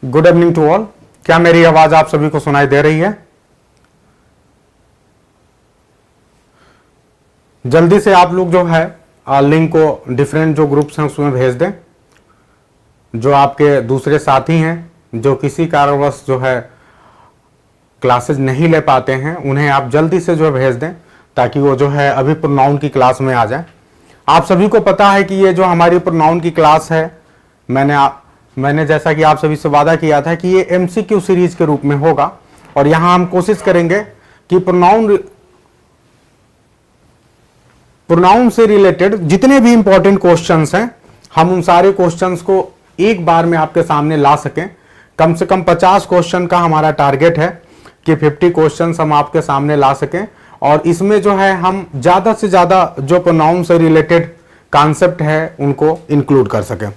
Good evening to all. क्या मेरी आवाज आप सभी को सुनाई दे रही है? जल्दी से आप लोग जो है लिंक को डिफरेंट जो ग्रुप्स हैं उसमें भेज दें। जो आपके दूसरे साथी हैं जो किसी कारणवश जो है क्लासेज नहीं ले पाते हैं, उन्हें आप जल्दी से जो है भेज दें ताकि वो जो है अभी प्रोनाउन की क्लास में आ जाए। आप सभी को पता है कि ये जो हमारी प्रोनाउन की क्लास है, मैंने जैसा कि आप सभी से वादा किया था कि ये एमसीक्यू सीरीज के रूप में होगा और यहां हम कोशिश करेंगे कि प्रोनाउन से रिलेटेड जितने भी इंपॉर्टेंट क्वेश्चंस हैं हम उन सारे क्वेश्चंस को एक बार में आपके सामने ला सकें। कम से कम 50 क्वेश्चन का हमारा टारगेट है कि 50 क्वेश्चंस हम आपके सामने ला सकें और इसमें जो है हम ज्यादा से ज्यादा जो प्रोनाउन से रिलेटेड कॉन्सेप्ट है उनको इंक्लूड कर सकें।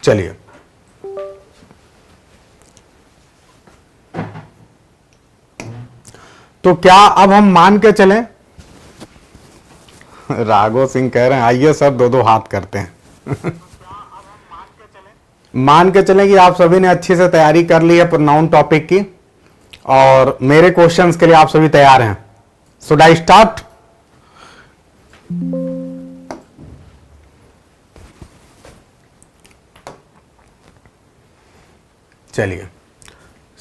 चलिए, तो क्या अब हम मान के चलें? राघव सिंह कह रहे हैं आइए सर दो दो हाथ करते हैं। मान के चलें कि आप सभी ने अच्छी से तैयारी कर ली है प्रोनाउन टॉपिक की और मेरे क्वेश्चंस के लिए आप सभी तैयार हैं। Should I start? चलिए,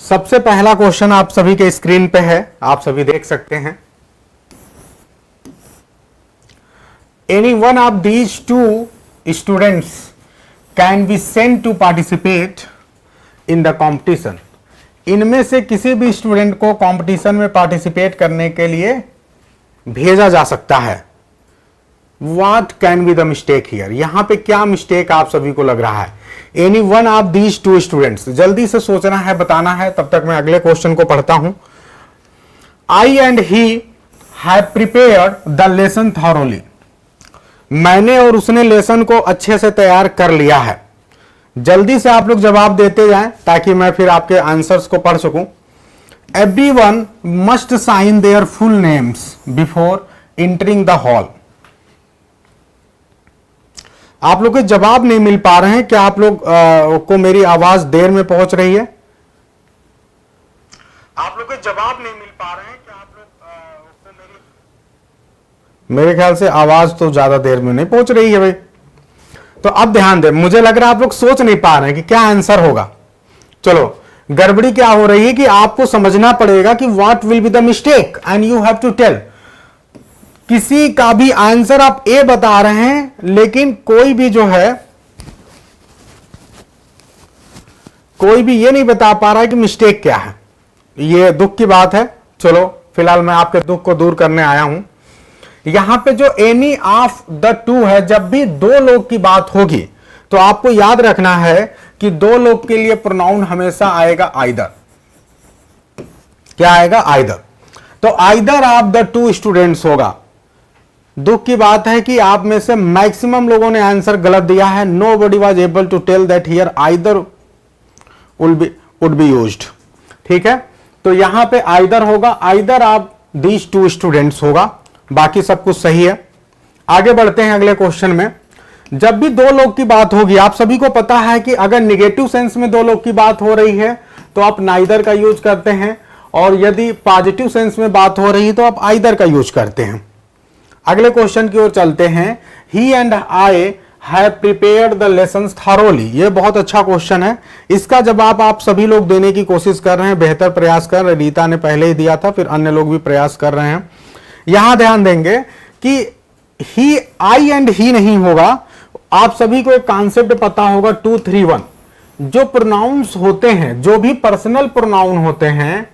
सबसे पहला क्वेश्चन आप सभी के स्क्रीन पे है, आप सभी देख सकते हैं। Any one of these two students can be sent to participate in the competition. इनमें से किसी भी स्टूडेंट को कॉम्पिटिशन में पार्टिसिपेट करने के लिए भेजा जा सकता है। What can be the mistake here? यहां पे क्या मिस्टेक आप सभी को लग रहा है? Any one of these two students, जल्दी से सोचना है, बताना है, तब तक मैं अगले क्वेश्चन को पढ़ता हूं। I and he have prepared the lesson thoroughly. मैंने और उसने लेसन को अच्छे से तैयार कर लिया है। जल्दी से आप लोग जवाब देते जाएं ताकि मैं फिर आपके आंसर्स को पढ़ सकूं। Everyone must sign their full names before entering the hall. आप लोग के जवाब नहीं मिल पा रहे हैं। क्या आप लोग को मेरी आवाज देर में पहुंच रही है? आप लोग के जवाब नहीं मिल पा रहे हैं। क्या आप लोग को मेरे ख्याल से आवाज तो ज्यादा देर में नहीं पहुंच रही है भाई। तो अब ध्यान दें, मुझे लग रहा है आप लोग सोच नहीं पा रहे हैं कि क्या आंसर होगा। चलो, गड़बड़ी क्या हो रही है कि आपको समझना पड़ेगा कि what will be the mistake and you have to tell. किसी का भी आंसर आप ए बता रहे हैं लेकिन कोई भी जो है कोई भी ये नहीं बता पा रहा है कि मिस्टेक क्या है। ये दुख की बात है। चलो, फिलहाल मैं आपके दुख को दूर करने आया हूं। यहां पे जो एनी ऑफ द टू है, जब भी दो लोग की बात होगी तो आपको याद रखना है कि दो लोग के लिए प्रोनाउन हमेशा आएगा आइदर। क्या आएगा? आइदर। तो either of the to students होगा। दुख की बात है कि आप में से मैक्सिमम लोगों ने आंसर गलत दिया है। Nobody was able to tell that here either would be used. ठीक है, तो यहां पे आइदर होगा, either of these two students होगा। बाकी सब कुछ सही है। आगे बढ़ते हैं अगले क्वेश्चन में। जब भी दो लोग की बात होगी, आप सभी को पता है कि अगर निगेटिव सेंस में दो लोग की बात हो रही है तो आप नाइदर का यूज करते हैं और यदि पॉजिटिव सेंस में बात हो रही है तो आप आइदर का यूज करते हैं। अगले क्वेश्चन की ओर चलते हैं। He and I have prepared the lessons thoroughly. ये बहुत अच्छा क्वेश्चन है। इसका जवाब आप सभी लोग देने की कोशिश कर रहे हैं, बेहतर प्रयास कर रहे हैं। रीता ने पहले ही दिया था, फिर अन्य लोग भी प्रयास कर रहे हैं। यहां ध्यान देंगे कि ही, आई एंड ही नहीं होगा। आप सभी को एक कॉन्सेप्ट पता होगा 2-3-1। जो प्रोनाउंस होते हैं, जो भी पर्सनल प्रोनाउन होते हैं,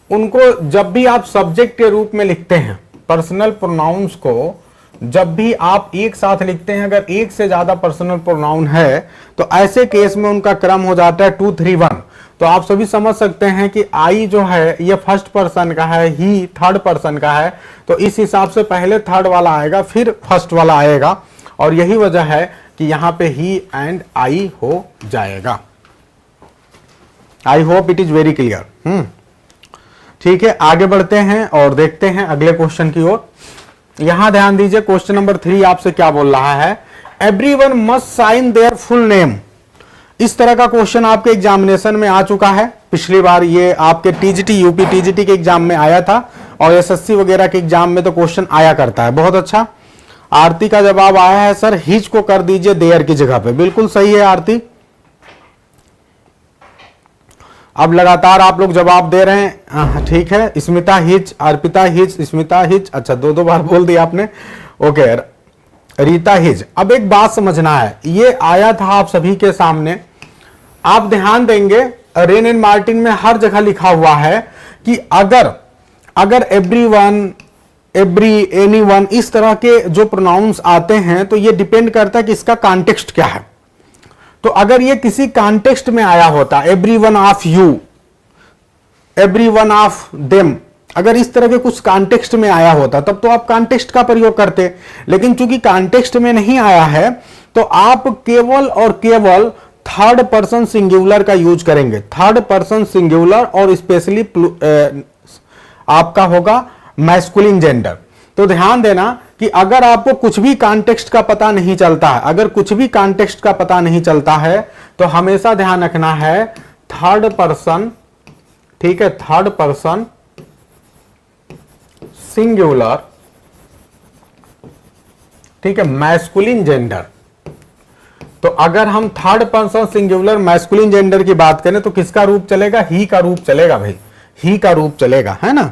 उनको जब भी आप सब्जेक्ट के रूप में लिखते हैं, पर्सनल प्रोनाउंस को जब भी आप एक साथ लिखते हैं, अगर एक से ज्यादा पर्सनल प्रोनाउन है तो ऐसे केस में उनका क्रम हो जाता है 2-3-1। तो आप सभी समझ सकते हैं कि आई जो है ये फर्स्ट पर्सन का है, ही थर्ड पर्सन का है, तो इस हिसाब से पहले थर्ड वाला आएगा फिर फर्स्ट वाला आएगा और यही वजह है कि यहां पे ही एंड आई हो जाएगा। I hope it is very clear. ठीक है, आगे बढ़ते हैं और देखते हैं अगले क्वेश्चन की ओर। यहां ध्यान दीजिए, क्वेश्चन नंबर 3 आपसे क्या बोल रहा है, everyone must sign their full name. इस तरह का क्वेश्चन आपके एग्जामिनेशन में आ चुका है। पिछली बार ये आपके टीजीटी, यूपी टीजीटी के एग्जाम में आया था और एसएससी वगैरह के एग्जाम में तो क्वेश्चन आया करता है। बहुत अच्छा, आरती का जवाब आया है सर हिज को कर दीजिए देयर की जगह पे। बिल्कुल सही है आरती। अब लगातार आप लोग जवाब दे रहे हैं, ठीक है। Smita his, Arpita his, Smita his, अच्छा दो बार बोल दिया आपने, ओके। रीता हिज। अब एक बात समझना है, ये आया था आप सभी के सामने, आप ध्यान देंगे रेन एंड मार्टिन में हर जगह लिखा हुआ है कि अगर एवरीवन, एवरी, एनीवन, इस तरह के जो प्रोनाउंस आते हैं तो ये डिपेंड करता है कि इसका कॉन्टेक्स्ट क्या है। तो अगर ये किसी कॉन्टेक्स्ट में आया होता, every one of you, every one of them, अगर इस तरह के कुछ कॉन्टेक्स्ट में आया होता तब तो आप कॉन्टेक्स्ट का प्रयोग करते, लेकिन चूंकि कॉन्टेक्स्ट में नहीं आया है तो आप केवल और केवल थर्ड पर्सन सिंगुलर का यूज करेंगे। थर्ड पर्सन सिंगुलर और स्पेशली आपका होगा मैस्कुलिन जेंडर। तो ध्यान देना कि अगर आपको कुछ भी कॉन्टेक्स्ट का पता नहीं चलता है, अगर कुछ भी कॉन्टेक्स्ट का पता नहीं चलता है तो हमेशा ध्यान रखना है थर्ड पर्सन, ठीक है, थर्ड पर्सन सिंगुलर, ठीक है, मैस्कुलिन जेंडर। तो अगर हम third person singular masculine gender की बात करें तो किसका रूप चलेगा, ही का रूप चलेगा भाई, ही का रूप चलेगा, है ना।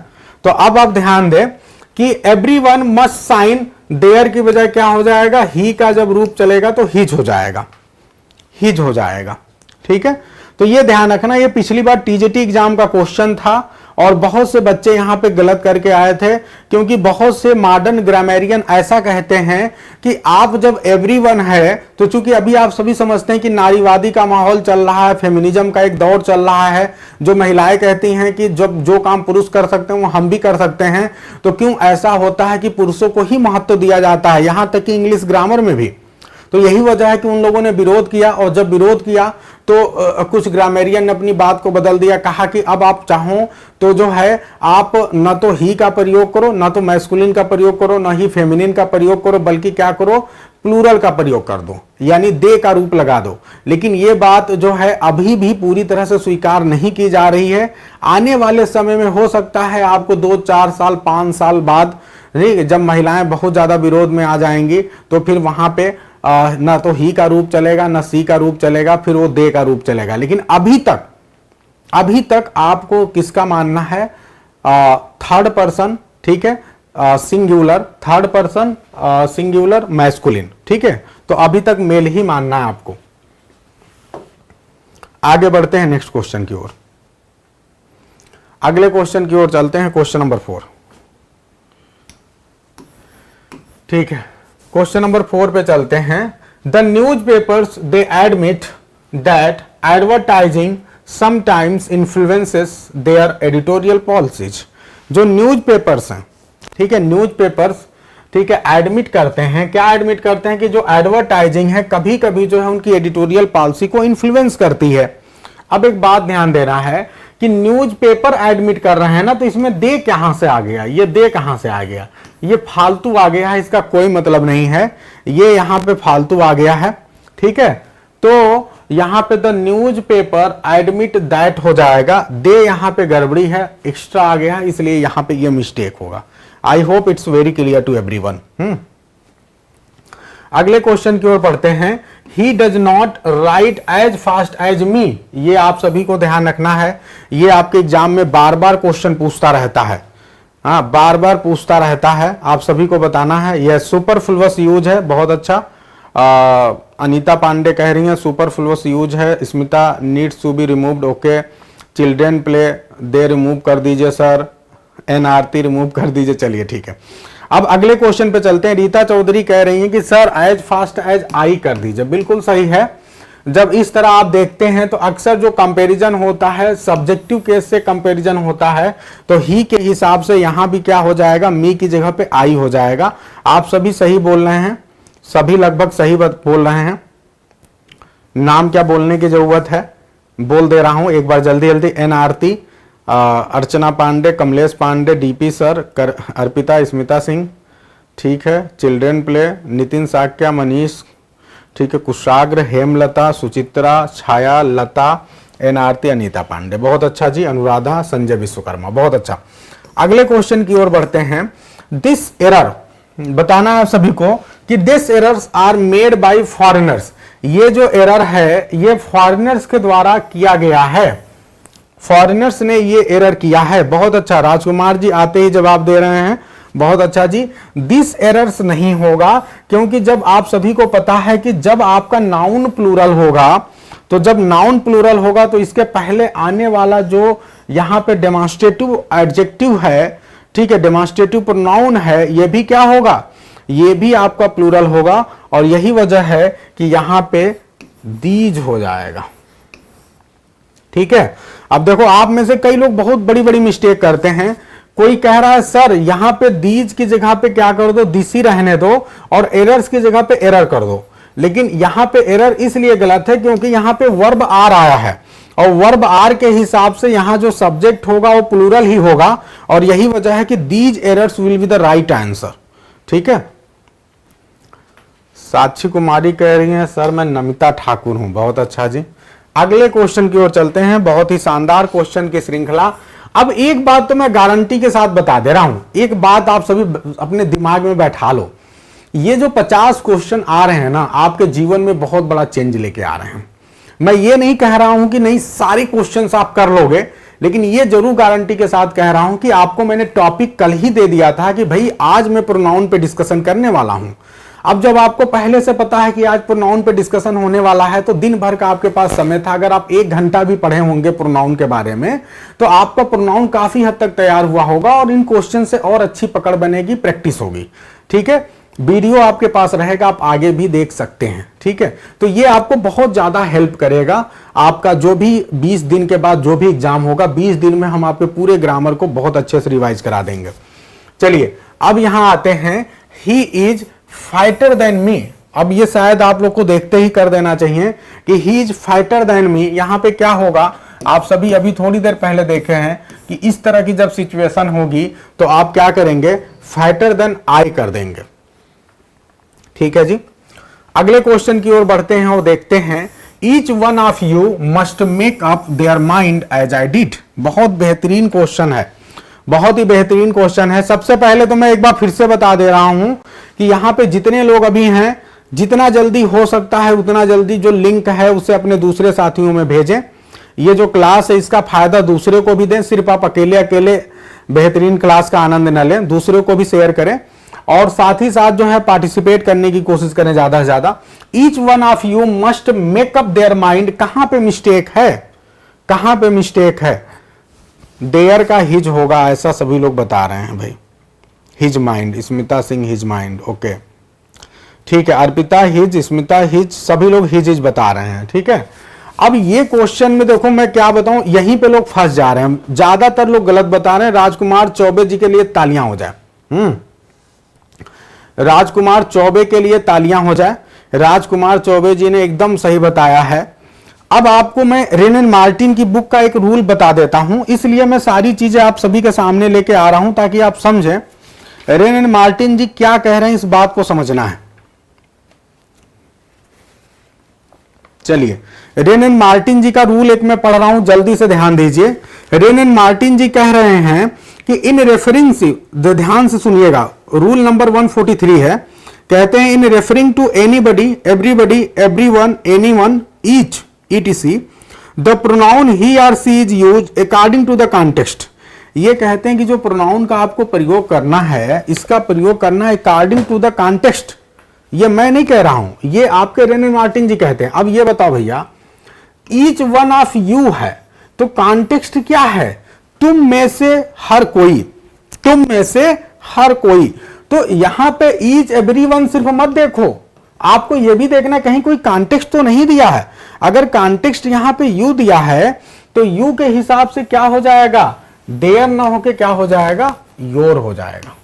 तो अब आप ध्यान दें कि एवरीवन मस्ट साइन देयर की बजाय क्या हो जाएगा, ही का जब रूप चलेगा तो हिज हो जाएगा, हिज हो जाएगा, ठीक है। तो ये ध्यान रखना, ये पिछली बार टीजीटी एग्जाम का क्वेश्चन था और बहुत से बच्चे यहां पे गलत करके आए थे, क्योंकि बहुत से मॉडर्न ग्रामेरियन ऐसा कहते हैं कि आप जब एवरीवन है तो चूंकि अभी आप सभी समझते हैं कि नारीवादी का माहौल चल रहा है, फेमिनिज्म का एक दौर चल रहा है, जो महिलाएं कहती हैं कि जब जो काम पुरुष कर सकते हैं वो हम भी कर सकते हैं, तो क्यों ऐसा होता है कि पुरुषों को ही महत्व दिया जाता है, यहां तक कि इंग्लिश ग्रामर में भी। तो यही वजह है कि उन लोगों ने विरोध किया, और जब विरोध किया तो कुछ ग्रामेरियन ने अपनी बात को बदल दिया, कहा कि अब आप चाहो तो जो है आप न तो ही का प्रयोग करो, न तो मैस्कुलिन का प्रयोग करो, न ही फेमिनिन का प्रयोग करो, बल्कि क्या करो, प्लूरल का प्रयोग कर दो, यानी दे का रूप लगा दो। लेकिन ये बात जो है अभी भी पूरी तरह से स्वीकार नहीं की जा रही है। आने वाले समय में हो सकता है आपको 2-4 साल 5 साल बाद, जब महिलाएं बहुत ज्यादा विरोध में आ जाएंगी तो फिर वहां पे ना तो ही का रूप चलेगा, ना सी का रूप चलेगा, फिर वो दे का रूप चलेगा। लेकिन अभी तक आपको किसका मानना है, थर्ड पर्सन, ठीक है, singular, third person singular masculine, ठीक है। तो अभी तक मेल ही मानना है आपको। आगे बढ़ते हैं नेक्स्ट क्वेश्चन की ओर। अगले क्वेश्चन की ओर चलते हैं, क्वेश्चन नंबर 4, ठीक है। क्वेश्चन नंबर 4 पे चलते हैं। The newspapers they admit that advertising sometimes influences their editorial policies. जो न्यूज पेपर्स हैं, ठीक है, न्यूज पेपर्स, ठीक है, एडमिट करते हैं, क्या एडमिट करते हैं कि जो एडवर्टाइजिंग है कभी कभी जो है उनकी एडिटोरियल पॉलिसी को इन्फ्लुएंस करती है। अब एक बात ध्यान देना है कि न्यूज पेपर एडमिट कर रहे हैं ना, तो इसमें दे कहां से आ गया, ये दे कहां से आ गया, ये फालतू आ गया है, इसका कोई मतलब नहीं है, ये यहां पे फालतू आ गया है, ठीक है। तो यहां पे the news paper admit that हो जाएगा, दे यहां पे गड़बड़ी है, एक्स्ट्रा आ गया है, इसलिए यहां पे ये मिस्टेक होगा। I hope it's very clear to everyone. अगले क्वेश्चन की ओर पढ़ते हैं। He does not write as fast as me. ये आप सभी को ध्यान रखना है, ये आपके एग्जाम में बार बार क्वेश्चन पूछता रहता है, हाँ, बार बार पूछता रहता है, आप सभी को बताना है। यह सुपरफ्लुअस यूज है, बहुत अच्छा। अनीता पांडे कह रही हैं सुपरफ्लुअस यूज है। Smita needs to be removed, okay. Children play they remove कर दीजिए सर, एन आरती रिमूव कर दीजिए, चलिए ठीक है। अब अगले क्वेश्चन पे चलते हैं। रीता चौधरी कह रही हैं कि sir as fast as I कर दीजिए, बिल्कुल सही है। जब इस तरह आप देखते हैं तो अक्सर जो कंपैरिजन होता है सब्जेक्टिव केस से कंपैरिजन होता है, तो ही के हिसाब से यहां भी क्या हो जाएगा, मी की जगह पे आई हो जाएगा। आप सभी सही बोल रहे हैं, सभी लगभग सही बोल रहे हैं। नाम क्या बोलने की जरूरत है, बोल दे रहा हूं एक बार जल्दी जल्दी। एन आरती, अर्चना पांडे, कमलेश पांडे, डीपी सर, अर्पिता, स्मिता सिंह, ठीक है, चिल्ड्रेन प्ले, नितिन साक्या, मनीष, ठीक है, कुशाग्र, हेमलता, सुचित्रा, छाया, लता, एन आरती, अनीता पांडे, बहुत अच्छा जी। अनुराधा, संजय विश्वकर्मा, बहुत अच्छा। अगले क्वेश्चन की ओर बढ़ते हैं। दिस एरर, बताना है सभी को कि this errors are made by foreigners. ये जो एरर है ये फॉरेनर्स के द्वारा किया गया है, फॉरेनर्स ने ये एरर किया है। बहुत अच्छा, राजकुमार जी आते ही जवाब दे रहे हैं, बहुत अच्छा जी। दिस एरर्स नहीं होगा, क्योंकि जब आप सभी को पता है कि जब आपका नाउन प्लूरल होगा, तो जब नाउन प्लूरल होगा तो इसके पहले आने वाला जो यहां पे डेमोन्स्ट्रेटिव एडजेक्टिव है, ठीक है, डेमोन्स्ट्रेटिव प्रोनाउन है, ये भी क्या होगा, ये भी आपका प्लूरल होगा। और यही वजह है कि यहां पे दीज हो जाएगा, ठीक है। अब देखो, आप में से कई लोग बहुत बड़ी बड़ी मिस्टेक करते हैं। कोई कह रहा है सर यहां पे दीज की जगह पे क्या कर दो, दिस ही रहने दो, और एरर्स की जगह पे एरर कर दो। लेकिन यहां पे एरर इसलिए गलत है क्योंकि यहां पे वर्ब आर आया है, और वर्ब आर के हिसाब से यहां जो सब्जेक्ट होगा वो प्लूरल ही होगा, और यही वजह है कि these errors will be the right answer, ठीक है। साक्षी कुमारी कह रही हैं सर मैं नमिता ठाकुर हूं, बहुत अच्छा जी। अगले क्वेश्चन की ओर चलते हैं, बहुत ही शानदार क्वेश्चन की श्रृंखला। अब एक बात तो मैं गारंटी के साथ बता दे रहा हूं, एक बात आप सभी अपने दिमाग में बैठा लो, ये जो 50 क्वेश्चन आ रहे हैं ना, आपके जीवन में बहुत बड़ा चेंज लेके आ रहे हैं। मैं ये नहीं कह रहा हूं कि नहीं सारे क्वेश्चंस आप कर लोगे, लेकिन ये जरूर गारंटी के साथ कह रहा हूं कि आपको मैंने टॉपिक कल ही दे दिया था कि भाई आज मैं प्रोनाउन पे डिस्कशन करने वाला हूं। अब जब आपको पहले से पता है कि आज प्रोनाउन पे डिस्कशन होने वाला है, तो दिन भर का आपके पास समय था। अगर आप 1 घंटा भी पढ़े होंगे प्रोनाउन के बारे में, तो आपका प्रोनाउन काफी हद तक तैयार हुआ होगा, और इन क्वेश्चन से और अच्छी पकड़ बनेगी, प्रैक्टिस होगी, ठीक है। वीडियो आपके पास रहेगा, आप आगे भी देख सकते हैं, ठीक है। तो ये आपको बहुत ज्यादा हेल्प करेगा। आपका जो भी 20 दिन के बाद जो भी एग्जाम होगा, 20 दिन में हम आपके पूरे ग्रामर को बहुत अच्छे से रिवाइज करा देंगे। चलिए अब यहां आते हैं, he is fighter than me. अब ये शायद आप लोग को देखते ही कर देना चाहिए कि he is fighter than me. यहां पे क्या होगा, आप सभी अभी थोड़ी देर पहले देखे हैं कि इस तरह की जब सिचुएशन होगी तो आप क्या करेंगे, फाइटर देन आई कर देंगे, ठीक है जी। अगले क्वेश्चन की ओर बढ़ते हैं और देखते हैं, each one of you must make up their mind as I did. बहुत बेहतरीन क्वेश्चन है, बहुत ही बेहतरीन क्वेश्चन है। सबसे पहले तो मैं एक बार फिर से बता दे रहा हूं कि यहां पे जितने लोग अभी हैं, जितना जल्दी हो सकता है उतना जल्दी जो लिंक है उसे अपने दूसरे साथियों में भेजें। ये जो क्लास है इसका फायदा दूसरे को भी दें, सिर्फ आप अकेले अकेले बेहतरीन क्लास का आनंद न लें, दूसरे को भी शेयर करें, और साथ ही साथ जो है पार्टिसिपेट करने की कोशिश करें ज्यादा से ज्यादा। Each one of you must make up their mind. कहां पे मिस्टेक है, कहां पे मिस्टेक है, देयर का हिज होगा ऐसा सभी लोग बता रहे हैं भाई, his mind, Smita Singh his mind, okay ठीक है, अर्पिता हिज, स्मिता हिज, सभी लोग हिज हिज बता रहे हैं, ठीक है। अब ये क्वेश्चन में देखो मैं क्या बताऊं, यहीं पे लोग फंस जा रहे हैं, ज्यादातर लोग गलत बता रहे हैं। राजकुमार चौबे जी के लिए तालियां हो जाए, राजकुमार चौबे के लिए तालियां हो जाए। राजकुमार चौबे जी ने एकदम सही बताया है। अब आपको मैं रेन मार्टिन की बुक का एक रूल बता देता हूं, इसलिए मैं सारी चीजें आप सभी के सामने लेके आ रहा हूं ताकि आप समझें रेन मार्टिन जी क्या कह रहे हैं, इस बात को समझना है। चलिए, रेन मार्टिन जी का रूल एक मैं पढ़ रहा हूं, जल्दी से ध्यान दीजिए। रेन मार्टिन जी कह रहे हैं कि इन रेफरिंग से, ध्यान से सुनिएगा, रूल नंबर 143 है, कहते हैं in referring to anybody, everybody, everyone, anyone, each etc, the pronoun he or she is used according to the context। ये कहते हैं कि जो प्रोनाउन का आपको प्रयोग करना है, इसका प्रयोग करना है अकॉर्डिंग टू द कॉन्टेक्स्ट। ये मैं नहीं कह रहा हूं, ये आपके रेन मार्टिन जी कहते हैं। अब ये बताओ भैया, ईच वन ऑफ यू है तो कॉन्टेक्स्ट क्या है, तुम में से हर कोई, तुम में से हर कोई। तो यहां पे ईच एवरीवन सिर्फ मत देखो, आपको यह भी देखना कहीं कोई कॉन्टेक्स्ट तो नहीं दिया है। अगर कॉन्टेक्स्ट यहां पे यू दिया है तो यू के हिसाब से क्या हो जाएगा, देयर ना होके क्या हो जाएगा, योर हो जाएगा।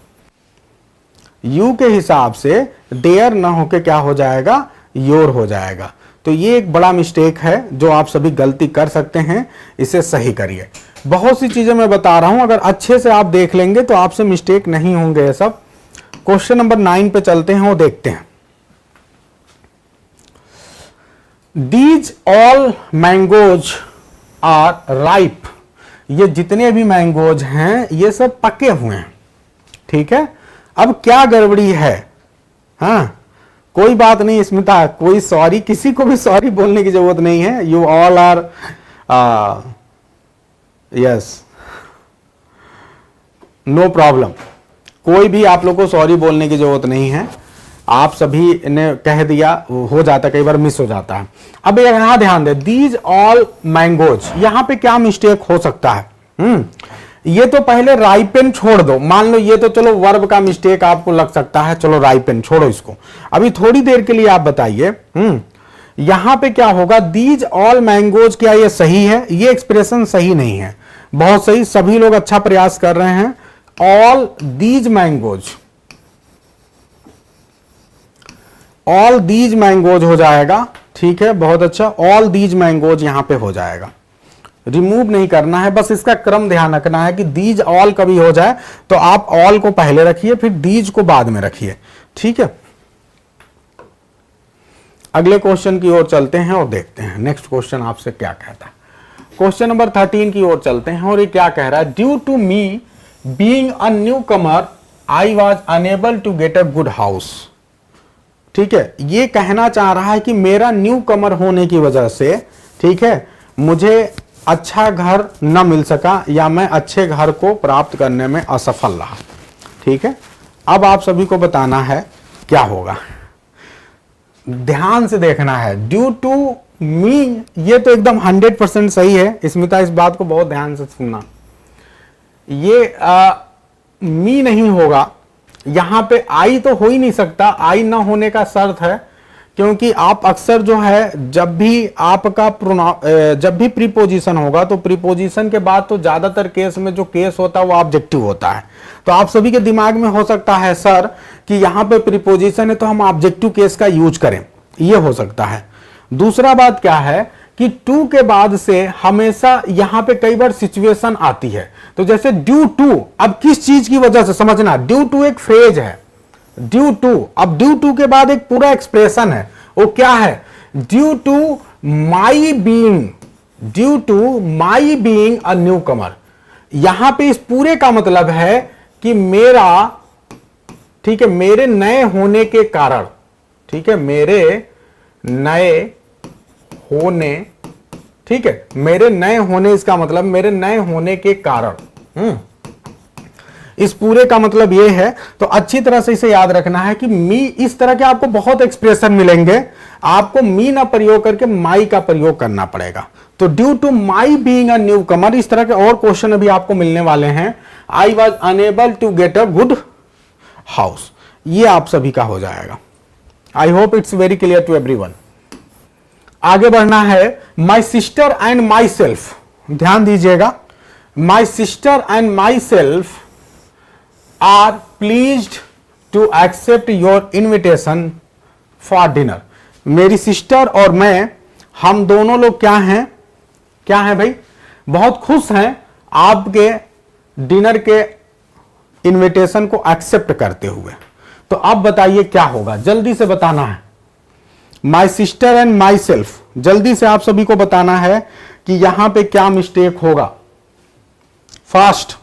यू के हिसाब से देयर ना होके क्या हो जाएगा, योर हो जाएगा। तो ये एक बड़ा मिस्टेक है जो आप सभी गलती कर सकते हैं, इसे सही करिए। बहुत सी चीजें मैं बता रहा हूं, अगर अच्छे से आप देख लेंगे तो आपसे मिस्टेक नहीं होंगे ये सब। क्वेश्चन नंबर 9 पे चलते हैं, वो देखते हैं। These all mangoes are ripe। ये जितने भी मैंगोज हैं ये सब पके हुए हैं, ठीक है। अब क्या गड़बड़ी है? हाँ, कोई बात नहीं स्मिता, कोई सॉरी, किसी को भी सॉरी बोलने की जरूरत नहीं है। You all are yes, no problem. कोई भी आप लोग को सॉरी बोलने की जरूरत नहीं है, आप सभी ने कह दिया, हो जाता, कई बार मिस हो जाता है। अब यहां ध्यान दे, दीज ऑल मैंगोज, यहां पे क्या मिस्टेक हो सकता है? ये तो पहले राइपेन छोड़ दो, मान लो ये तो चलो वर्ब का मिस्टेक आपको लग सकता है, चलो राइपेन छोड़ो इसको। अभी थोड़ी देर के लिए आप बताइए, यहां पे क्या होगा? दीज ऑल मैंगोज, क्या ये सही है? ये एक्सप्रेशन सही नहीं है। बहुत सही, सभी लोग अच्छा प्रयास कर रहे हैं। All these mangoes, all these mangoes हो जाएगा, ठीक है, बहुत अच्छा। ऑल दीज मैंगोज यहां पे हो जाएगा, रिमूव नहीं करना है, बस इसका क्रम ध्यान रखना है कि दीज ऑल कभी हो जाए तो आप ऑल को पहले रखिए, फिर दीज को बाद में रखिए, ठीक है। अगले क्वेश्चन की ओर चलते हैं और देखते हैं नेक्स्ट क्वेश्चन आपसे क्या कहता है। क्वेश्चन नंबर 13 की ओर चलते हैं और ये क्या कह रहा है? Due to me being a newcomer I was unable to get a good house. ठीक है, ये कहना चाह रहा है कि मेरा न्यू कमर होने की वजह से, ठीक है, मुझे अच्छा घर न मिल सका या मैं अच्छे घर को प्राप्त करने में असफल रहा, ठीक है। अब आप सभी को बताना है क्या होगा, ध्यान से देखना है। ड्यू टू मी, ये तो एकदम 100% सही है स्मिता, इस बात को बहुत ध्यान से सुनना। ये मी नहीं होगा, यहां पे आई तो हो ही नहीं सकता, आई ना होने का शर्त है, क्योंकि आप अक्सर जो है जब भी आपका जब भी प्रीपोजिशन होगा तो प्रीपोजिशन के बाद तो ज्यादातर केस में जो केस होता है वो ऑब्जेक्टिव होता है। तो आप सभी के दिमाग में हो सकता है सर कि यहां पे प्रीपोजिशन है तो हम ऑब्जेक्टिव केस का यूज करें, ये हो सकता है। दूसरा बात क्या है कि टू के बाद से हमेशा यहां पे कई बार सिचुएशन आती है, तो जैसे ड्यू टू, अब किस चीज की वजह से समझना, ड्यू टू एक फ्रेज है, ड्यू टू, अब ड्यू टू के बाद एक पूरा एक्सप्रेशन है, वो क्या है? Due to my being, due to my being a newcomer. यहां पे इस पूरे का मतलब है कि मेरा, ठीक है, मेरे नए होने के कारण, ठीक है, मेरे नए होने, ठीक है, मेरे नए होने, इसका मतलब मेरे नए होने के कारण, इस पूरे का मतलब ये है। तो अच्छी तरह से इसे याद रखना है कि मी, इस तरह के आपको बहुत एक्सप्रेशन मिलेंगे, आपको मी ना प्रयोग करके माई का प्रयोग करना पड़ेगा। तो due to my being a newcomer, इस तरह के और क्वेश्चन अभी आपको मिलने वाले हैं। I was unable to get a good house, ये आप सभी का हो जाएगा। I hope it's very clear to everyone. आगे बढ़ना है, my sister and myself, ध्यान दीजिएगा, my sister and myself are pleased to accept your invitation for dinner. मेरी सिस्टर और मैं, हम दोनों लोग क्या हैं, क्या हैं भाई? बहुत खुश हैं आपके डिनर के इन्विटेशन को एक्सेप्ट करते हुए। तो अब बताइए क्या होगा, जल्दी से बताना है। My sister and my self, जल्दी से आप सभी को बताना है कि यहां पे क्या मिस्टेक होगा, फास्ट।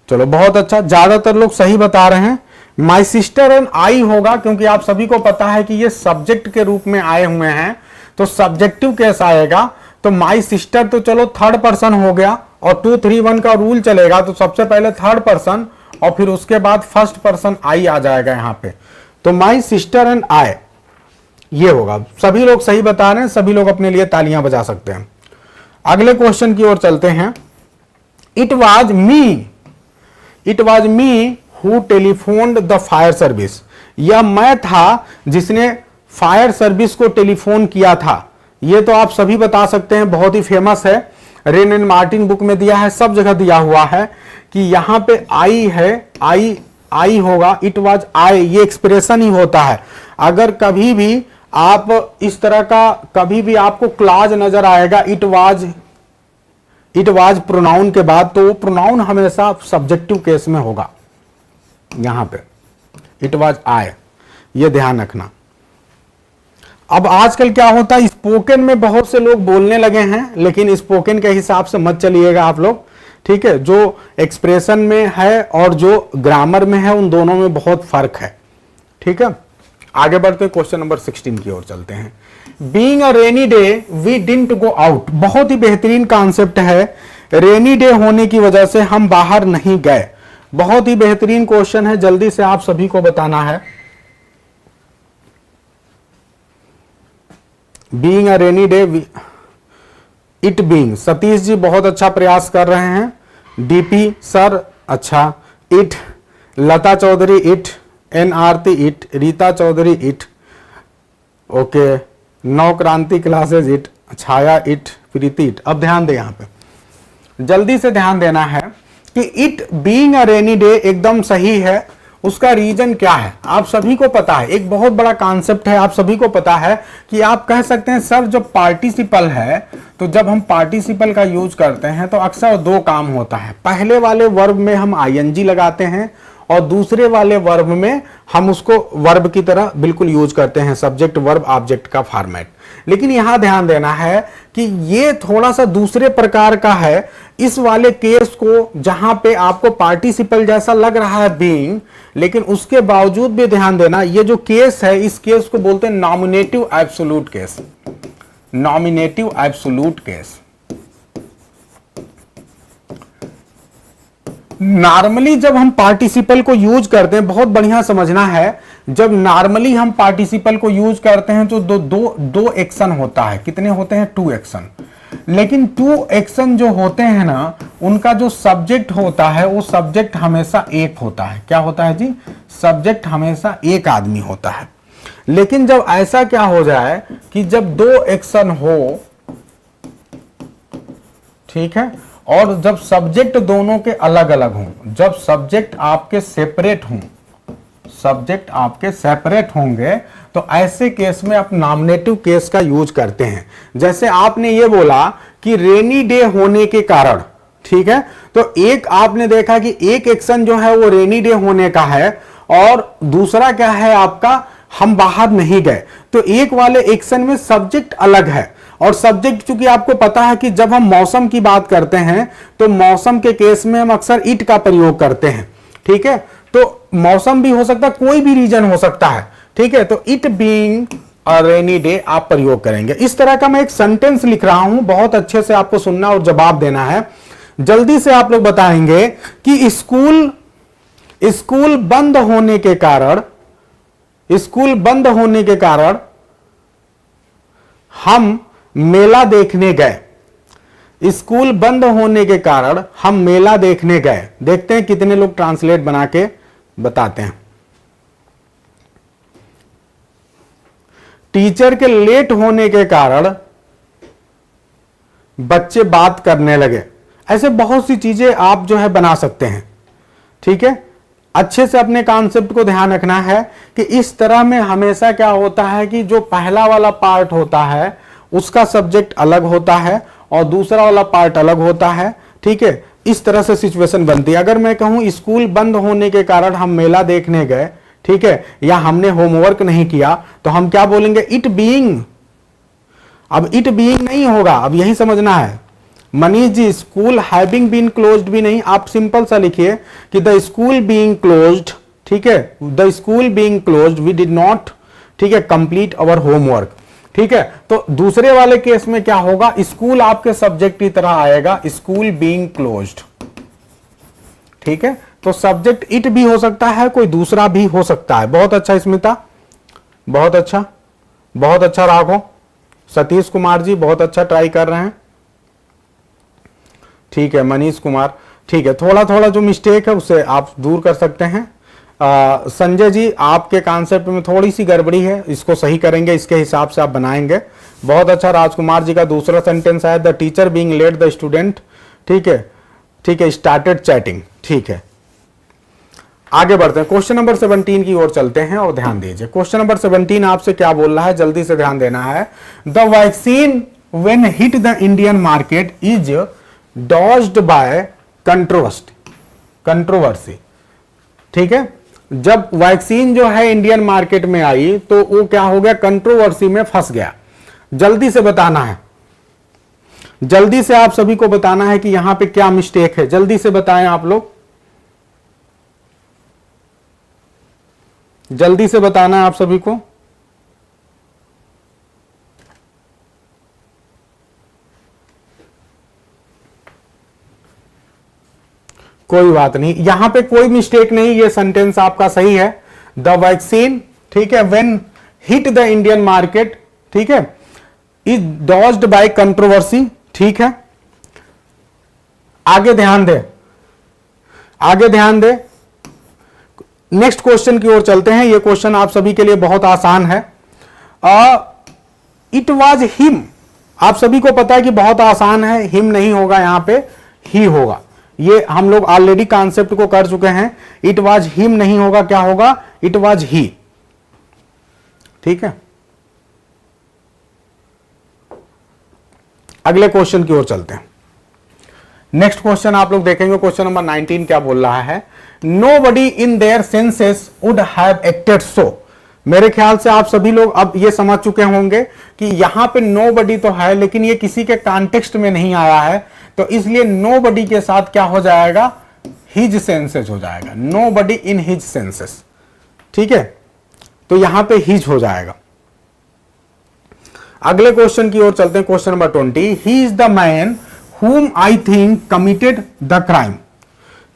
चलो बहुत अच्छा, ज्यादातर लोग सही बता रहे हैं। माई सिस्टर एंड आई होगा, क्योंकि आप सभी को पता है कि ये सब्जेक्ट के रूप में आए हुए हैं, तो सब्जेक्टिव केस आएगा। तो माई सिस्टर तो चलो थर्ड पर्सन हो गया, और 2, 3, 1 का रूल चलेगा, तो सबसे पहले थर्ड पर्सन और फिर उसके बाद फर्स्ट पर्सन आई आ जाएगा यहां पे। तो माई सिस्टर एंड आई, ये होगा। सभी लोग सही बता रहे हैं, सभी लोग अपने लिए तालियां बजा सकते हैं। अगले क्वेश्चन की ओर चलते हैं। It was me, it was me who telephoned the fire service. यह मैं था जिसने फायर सर्विस को टेलीफोन किया था। यह तो आप सभी बता सकते हैं, बहुत ही फेमस है, रेन एंड मार्टिन बुक में दिया है, सब जगह दिया हुआ है कि यहां पे आई है, आई आई होगा, इट वाज आई, ये एक्सप्रेशन ही होता है। अगर कभी भी आप इस तरह का कभी भी आपको क्लॉज नजर आएगा इट वाज प्रोनाउन के बाद, तो वो प्रोनाउन हमेशा सब्जेक्टिव केस में होगा। यहां पे इट वाज आई, ये ध्यान रखना। अब आजकल क्या होता है, स्पोकन में बहुत से लोग बोलने लगे हैं, लेकिन स्पोकन के हिसाब से मत चलिएगा आप लोग, ठीक है। जो एक्सप्रेशन में है और जो ग्रामर में है, उन दोनों में बहुत फर्क है, ठीक है। आगे बढ़ते हैं, क्वेश्चन नंबर 16 की ओर चलते हैं। Being a rainy day we didn't go out, बहुत ही बेहतरीन कॉन्सेप्ट है। रेनी डे होने की वजह से हम बाहर नहीं गए, बहुत ही बेहतरीन क्वेश्चन है, जल्दी से आप सभी को बताना है। Being a rainy day, it being, Satish ji बहुत अच्छा प्रयास कर रहे हैं। डीपी सर अच्छा, it, Lata Chaudhary it, N Aarti it, Rita Chaudhary it, okay, Nau Kranti classes it, Chhaya it, Preeti it. अब ध्यान दे, यहां पे जल्दी से ध्यान देना है कि it being a rainy day एकदम सही है। उसका रीजन क्या है आप सभी को पता है, एक बहुत बड़ा कॉन्सेप्ट है, आप सभी को पता है कि आप कह सकते हैं सर जो पार्टिसिपल है, तो जब हम पार्टिसिपल का यूज करते हैं तो अक्सर दो काम होता है। पहले वाले वर्ब में हम आईएनजी लगाते हैं और दूसरे वाले वर्ब में हम उसको वर्ब की तरह बिल्कुल यूज करते हैं, सब्जेक्ट वर्ब ऑब्जेक्ट का फॉर्मेट। लेकिन यहां ध्यान देना है कि ये थोड़ा सा दूसरे प्रकार का है। इस वाले केस को जहां पे आपको पार्टिसिपल जैसा लग रहा है बीइंग, लेकिन उसके बावजूद भी ध्यान देना, ये जो केस है इस केस को बोलते हैं nominative absolute case. Nominative absolute case. Normally जब हम पार्टिसिपल को यूज करते हैं, बहुत बढ़िया समझना है, जब नॉर्मली हम पार्टिसिपल को यूज करते हैं तो दो एक्शन होता है। कितने होते हैं? 2 एक्शन। लेकिन 2 एक्शन जो होते हैं ना, उनका जो सब्जेक्ट होता है वो सब्जेक्ट हमेशा एक होता है। क्या होता है जी? सब्जेक्ट हमेशा एक आदमी होता है। लेकिन जब ऐसा क्या हो जाए कि जब 2 एक्शन हो, ठीक है, और जब सब्जेक्ट दोनों के अलग अलग हों, जब सब्जेक्ट आपके सेपरेट हों, सब्जेक्ट आपके सेपरेट होंगे, तो ऐसे केस में आप नॉमिनेटिव केस का यूज करते हैं। जैसे आपने ये बोला कि रेनी डे होने के कारण, ठीक है, तो एक आपने देखा कि एक एक्शन जो है वो रेनी डे होने का है और दूसरा क्या है आपका, हम बाहर नहीं गए। तो एक वाले एक्शन में सब्जेक्ट अलग है, और सब्जेक्ट चूंकि आपको पता है कि जब हम मौसम की बात करते हैं तो मौसम के केस में हम अक्सर इट का प्रयोग करते हैं, ठीक है। तो मौसम भी हो सकता है, कोई भी रीजन हो सकता है, ठीक है। तो it being a rainy day आप प्रयोग करेंगे। इस तरह का मैं एक सेंटेंस लिख रहा हूं, बहुत अच्छे से आपको सुनना और जवाब देना है। जल्दी से आप लोग बताएंगे कि स्कूल बंद होने के कारण, स्कूल बंद होने के कारण हम मेला देखने गए। स्कूल बंद होने के कारण हम मेला देखने गए। देखते हैं कितने लोग ट्रांसलेट बना के बताते हैं। टीचर के लेट होने के कारण बच्चे बात करने लगे। ऐसे बहुत सी चीजें आप जो है बना सकते हैं, ठीक है। अच्छे से अपने कॉन्सेप्ट को ध्यान रखना है कि इस तरह में हमेशा क्या होता है कि जो पहला वाला पार्ट होता है उसका सब्जेक्ट अलग होता है और दूसरा वाला पार्ट अलग होता है, ठीक है। इस तरह से सिचुएशन बनती है। अगर मैं कहूं स्कूल बंद होने के कारण हम मेला देखने गए, ठीक है, या हमने होमवर्क नहीं किया, तो हम क्या बोलेंगे? It being. अब इट बीइंग नहीं होगा, अब यही समझना है। Manish ji, school having been closed भी नहीं, आप सिंपल सा लिखिए कि द स्कूल बीइंग क्लोज्ड, ठीक है, the school being closed we did not, ठीक है, कंप्लीट अवर होमवर्क, ठीक है। तो दूसरे वाले केस में क्या होगा? स्कूल आपके सब्जेक्ट की तरह आएगा, स्कूल बीइंग क्लोज्ड, ठीक है। तो सब्जेक्ट इट भी हो सकता है, कोई दूसरा भी हो सकता है। बहुत अच्छा स्मिता, बहुत अच्छा, बहुत अच्छा राघव, सतीश कुमार जी बहुत अच्छा ट्राई कर रहे हैं, ठीक है। मनीष कुमार, ठीक है। थोड़ा थोड़ा जो मिस्टेक है उसे आप दूर कर सकते हैं। संजय जी, आपके कॉन्सेप्ट में थोड़ी सी गड़बड़ी है, इसको सही करेंगे, इसके हिसाब से आप बनाएंगे। बहुत अच्छा। राजकुमार जी का दूसरा सेंटेंस है the teacher being let the student, ठीक है, ठीक है, स्टार्टेड चैटिंग, ठीक है। आगे बढ़ते हैं, क्वेश्चन नंबर 17 की ओर चलते हैं और ध्यान दीजिए। क्वेश्चन नंबर 17 आपसे क्या बोल रहा है, जल्दी से ध्यान देना है। The vaccine when hit the Indian market is dodged by controversy. ठीक है, जब वैक्सीन जो है इंडियन मार्केट में आई तो वो क्या हो गया, कंट्रोवर्सी में फंस गया। जल्दी से बताना है, जल्दी से आप सभी को बताना है कि यहां पे क्या मिस्टेक है, जल्दी से बताएं आप लोग, जल्दी से बताना है आप सभी को। कोई बात नहीं, यहां पे कोई मिस्टेक नहीं, ये सेंटेंस आपका सही है। द वैक्सीन, ठीक है, when hit the Indian market, ठीक है, इज डॉज्ड बाय कंट्रोवर्सी, ठीक है। आगे ध्यान दे, आगे ध्यान दे, नेक्स्ट क्वेश्चन की ओर चलते हैं। यह क्वेश्चन आप सभी के लिए बहुत आसान है। इट वाज हिम, आप सभी को पता है कि बहुत आसान है, हिम नहीं होगा, यहां पे ही होगा। ये हम लोग ऑलरेडी कॉन्सेप्ट को कर चुके हैं। इट वाज हिम नहीं होगा, क्या होगा, इट वाज ही, ठीक है। अगले क्वेश्चन की ओर चलते हैं। नेक्स्ट क्वेश्चन आप लोग देखेंगे, क्वेश्चन नंबर 19 क्या बोल रहा है। Nobody in their senses would have acted so. मेरे ख्याल से आप सभी लोग अब ये समझ चुके होंगे कि यहां पे नोबडी तो है लेकिन ये किसी के कॉन्टेक्स्ट में नहीं आया है, तो इसलिए नोबडी के साथ क्या हो जाएगा, हिज सेंसेस हो जाएगा, नोबडी इन हिज सेंसेस, ठीक है, तो यहां पे हिज हो जाएगा। अगले क्वेश्चन की ओर चलते हैं, question number 20। He is the man whom I think committed the crime।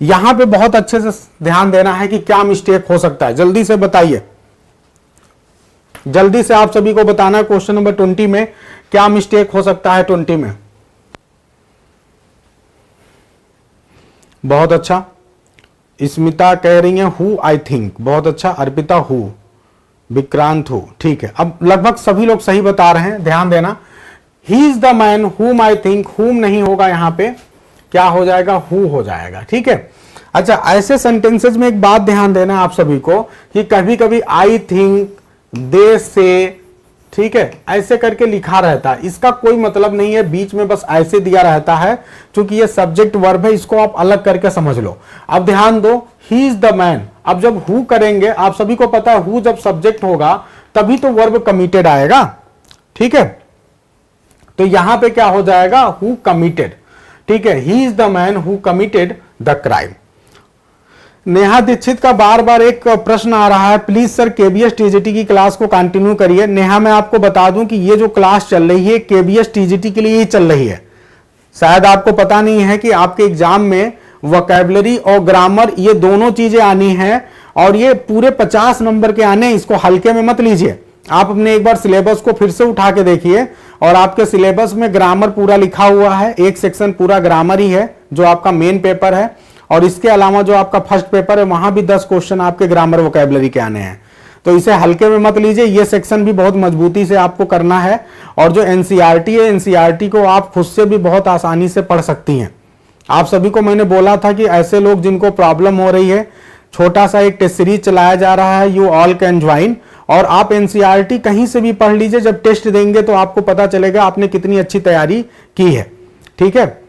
यहां पे बहुत अच्छे से ध्यान देना है कि क्या मिस्टेक हो सकता है, जल्दी से बताइए, जल्दी से आप सभी को बताना है क्वेश्चन नंबर 20 में क्या मिस्टेक हो सकता है। 20 में बहुत अच्छा, स्मिता कह रही है हु आई थिंक, बहुत अच्छा, अर्पिता हु, विक्रांत हु, ठीक है। अब लगभग सभी लोग सही बता रहे हैं, ध्यान देना। ही इज द मैन हुम आई थिंक, हुम नहीं होगा, यहां पे क्या हो जाएगा, हु हो जाएगा, ठीक है। अच्छा, ऐसे सेंटेंसेस में एक बात ध्यान देना आप सभी को कि कभी कभी आई थिंक, दे से, ठीक है, ऐसे करके लिखा रहता है, इसका कोई मतलब नहीं है, बीच में बस ऐसे दिया रहता है, क्योंकि ये सब्जेक्ट वर्ब है, इसको आप अलग करके समझ लो। अब ध्यान दो, ही इज द मैन, अब जब हु करेंगे, आप सभी को पता है हु जब सब्जेक्ट होगा तभी तो वर्ब कमिटेड आएगा, ठीक है, तो यहां पे क्या हो जाएगा, हु कमिटेड, ठीक है। He is the man who committed the crime. Neha Dikshit का बार बार एक प्रश्न आ रहा है, प्लीज सर केबीएस टीजीटी की क्लास को कंटिन्यू करिए। नेहा, मैं आपको बता दूं कि ये जो क्लास चल रही है केबीएस टीजीटी के लिए ही चल रही है। शायद आपको पता नहीं है कि आपके एग्जाम में वोकैबुलरी और ग्रामर ये दोनों चीजें आनी है, और ये पूरे 50 नंबर के आने, इसको हल्के में मत लीजिए। आप अपने एक बार सिलेबस को फिर से उठा के देखिए, और आपके सिलेबस में ग्रामर पूरा लिखा हुआ है, एक सेक्शन पूरा ग्रामर ही है जो आपका मेन पेपर है, और इसके अलावा जो आपका फर्स्ट पेपर है वहां भी 10 क्वेश्चन आपके ग्रामर वोकैबुलरी के आने हैं। तो इसे हल्के में मत लीजिए, ये सेक्शन भी बहुत मजबूती से आपको करना है। और जो एनसीईआरटी है, एनसीईआरटी को आप खुद से भी बहुत आसानी से पढ़ सकती हैं। आप सभी को मैंने बोला था कि ऐसे लोग जिनको प्रॉब्लम हो रही है, छोटा सा एक टेस्ट सीरीज चलाया जा रहा है, यू ऑल कैन ज्वाइन, और आप एनसीईआरटी कहीं से भी पढ़ लीजिए, जब टेस्ट देंगे तो आपको पता चलेगा आपने कितनी अच्छी तैयारी की है, ठीक है।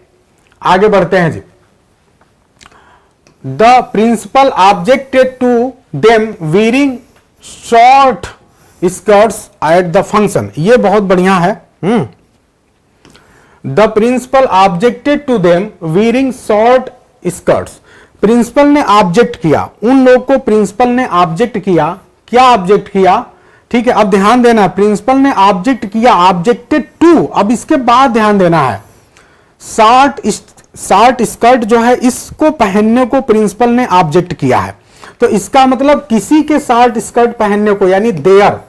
आगे बढ़ते हैं जी। The principal objected to them wearing short skirts at the function, ये बहुत बढ़िया है। The principal objected to them wearing short skirts, principal ने ऑब्जेक्ट किया, उन लोग को प्रिंसिपल ने ऑब्जेक्ट किया, क्या ऑब्जेक्ट किया, ठीक है। अब ध्यान देना, प्रिंसिपल ने ऑब्जेक्ट किया, ऑब्जेक्टेड टू, अब इसके बाद ध्यान देना है, शॉर्ट स्कर्ट जो है इसको पहनने को प्रिंसिपल ने ऑब्जेक्ट किया है, तो इसका मतलब किसी के शॉर्ट स्कर्ट पहनने को, यानी देयर,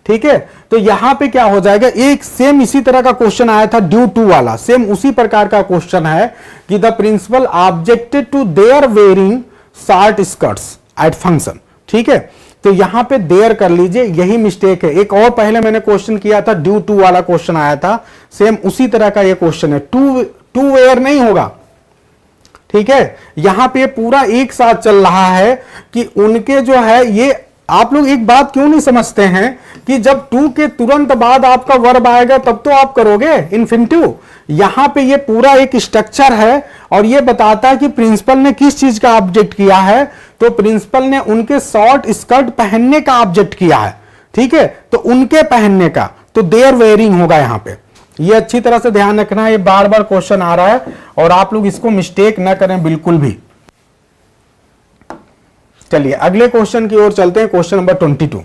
ठीक है। तो यहां पे क्या हो जाएगा, एक सेम इसी तरह का क्वेश्चन आया था ड्यू टू वाला, सेम उसी प्रकार का क्वेश्चन है कि the principal objected to their wearing short skirts at function, ठीक है। तो यहां पे देयर कर लीजिए, यही मिस्टेक है। एक और पहले मैंने क्वेश्चन किया था, ड्यू टू वाला क्वेश्चन आया था, सेम उसी तरह का ये क्वेश्चन है, टू वेयर नहीं होगा, ठीक है, यहां पे पूरा एक साथ चल रहा है कि उनके जो है ये, आप लोग एक बात क्यों नहीं समझते हैं कि जब टू के तुरंत बाद आपका वर्ब आएगा तब तो आप करोगे इन्फिनिटिव। यहां पे ये पूरा एक स्ट्रक्चर है और ये बताता है कि प्रिंसिपल ने किस चीज का ऑब्जेक्ट किया है, तो प्रिंसिपल ने उनके शॉर्ट स्कर्ट पहनने का ऑब्जेक्ट किया है। ठीक है, तो उनके पहनने का, तो देयर वेयरिंग होगा यहां पे। ये अच्छी तरह से ध्यान रखना है, ये बार बार क्वेश्चन आ रहा है और आप लोग इसको मिस्टेक ना करें बिल्कुल भी। चलिए अगले क्वेश्चन की ओर चलते हैं, क्वेश्चन नंबर 22।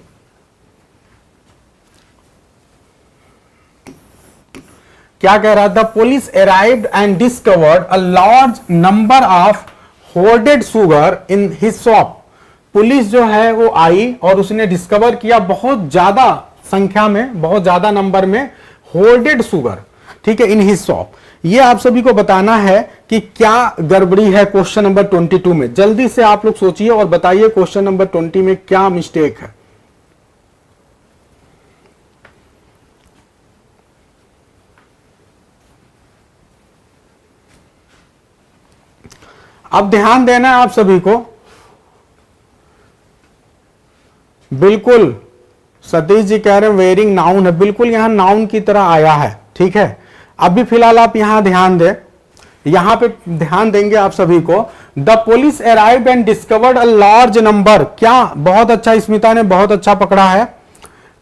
क्या कह रहा था? Police arrived and discovered a large number of hoarded sugar in his shop. Police जो है वो आई और उसने डिस्कवर किया बहुत ज्यादा संख्या में, बहुत ज्यादा नंबर में होर्डेड शुगर, ठीक है, इन हिज शॉप। ये आप सभी को बताना है कि क्या गड़बड़ी है क्वेश्चन नंबर 22 में। जल्दी से आप लोग सोचिए और बताइए क्वेश्चन नंबर 20 में क्या मिस्टेक है। अब ध्यान देना है आप सभी को, बिल्कुल सतीश जी कह रहे हैं वेयरिंग नाउन है, बिल्कुल यहां नाउन की तरह आया है। ठीक है, अभी फिलहाल आप यहां ध्यान दें, यहां पे ध्यान देंगे आप सभी को। The police arrived and discovered a large number, क्या बहुत अच्छा, स्मिता ने बहुत अच्छा पकड़ा है।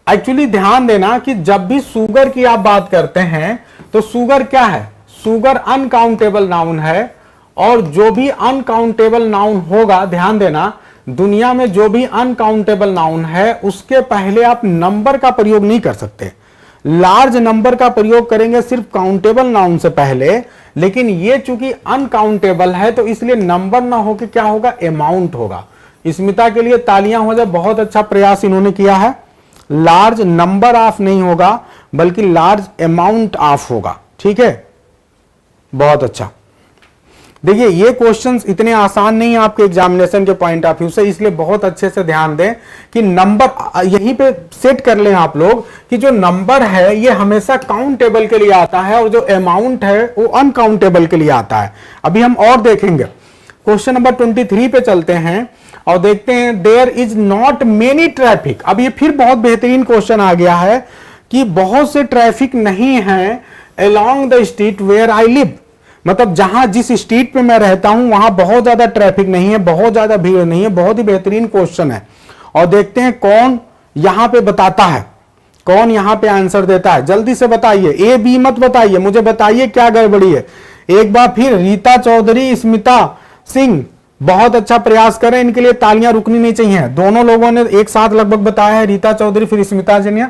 एक्चुअली ध्यान देना कि जब भी शुगर की आप बात करते हैं तो शुगर क्या है? शुगर अनकाउंटेबल नाउन है और जो भी अनकाउंटेबल नाउन होगा, ध्यान देना, दुनिया में जो भी अनकाउंटेबल नाउन है उसके पहले आप नंबर का प्रयोग नहीं कर सकते। लार्ज नंबर का प्रयोग करेंगे सिर्फ काउंटेबल नाउन से पहले, लेकिन ये चूंकि अनकाउंटेबल है तो इसलिए नंबर ना होकर क्या होगा? अमाउंट होगा। स्मिता के लिए तालियां हो जाए, बहुत अच्छा प्रयास इन्होंने किया है। लार्ज नंबर ऑफ नहीं होगा बल्कि लार्ज अमाउंट ऑफ होगा। ठीक है, बहुत अच्छा। देखिए ये क्वेश्चंस इतने आसान नहीं है आपके एग्जामिनेशन के पॉइंट ऑफ व्यू से, इसलिए बहुत अच्छे से ध्यान दें कि नंबर यहीं पे सेट कर लें आप लोग कि जो नंबर है ये हमेशा काउंटेबल के लिए आता है और जो अमाउंट है वो अनकाउंटेबल के लिए आता है। अभी हम और देखेंगे। क्वेश्चन नंबर 23 पे चलते हैं और देखते हैं there is not many traffic. अब ये फिर बहुत बेहतरीन क्वेश्चन आ गया है कि बहुत से ट्रैफिक नहीं है along the street where I live, मतलब जहां जिस स्ट्रीट पे मैं रहता हूं वहां बहुत ज्यादा ट्रैफिक नहीं है, बहुत ज्यादा भीड़ नहीं है। बहुत ही बेहतरीन क्वेश्चन है और देखते हैं कौन यहां पे बताता है, कौन यहां पे आंसर देता है। जल्दी से बताइए, ए बी मत बताइए, मुझे बताइए क्या गड़बड़ी है। एक बार फिर रीता चौधरी, स्मिता सिंह बहुत अच्छा प्रयास करें, इनके लिए तालियां रुकनी नहीं चाहिए। दोनों लोगों ने एक साथ लगभग बताया है, रीता चौधरी फिर स्मिता जी ने।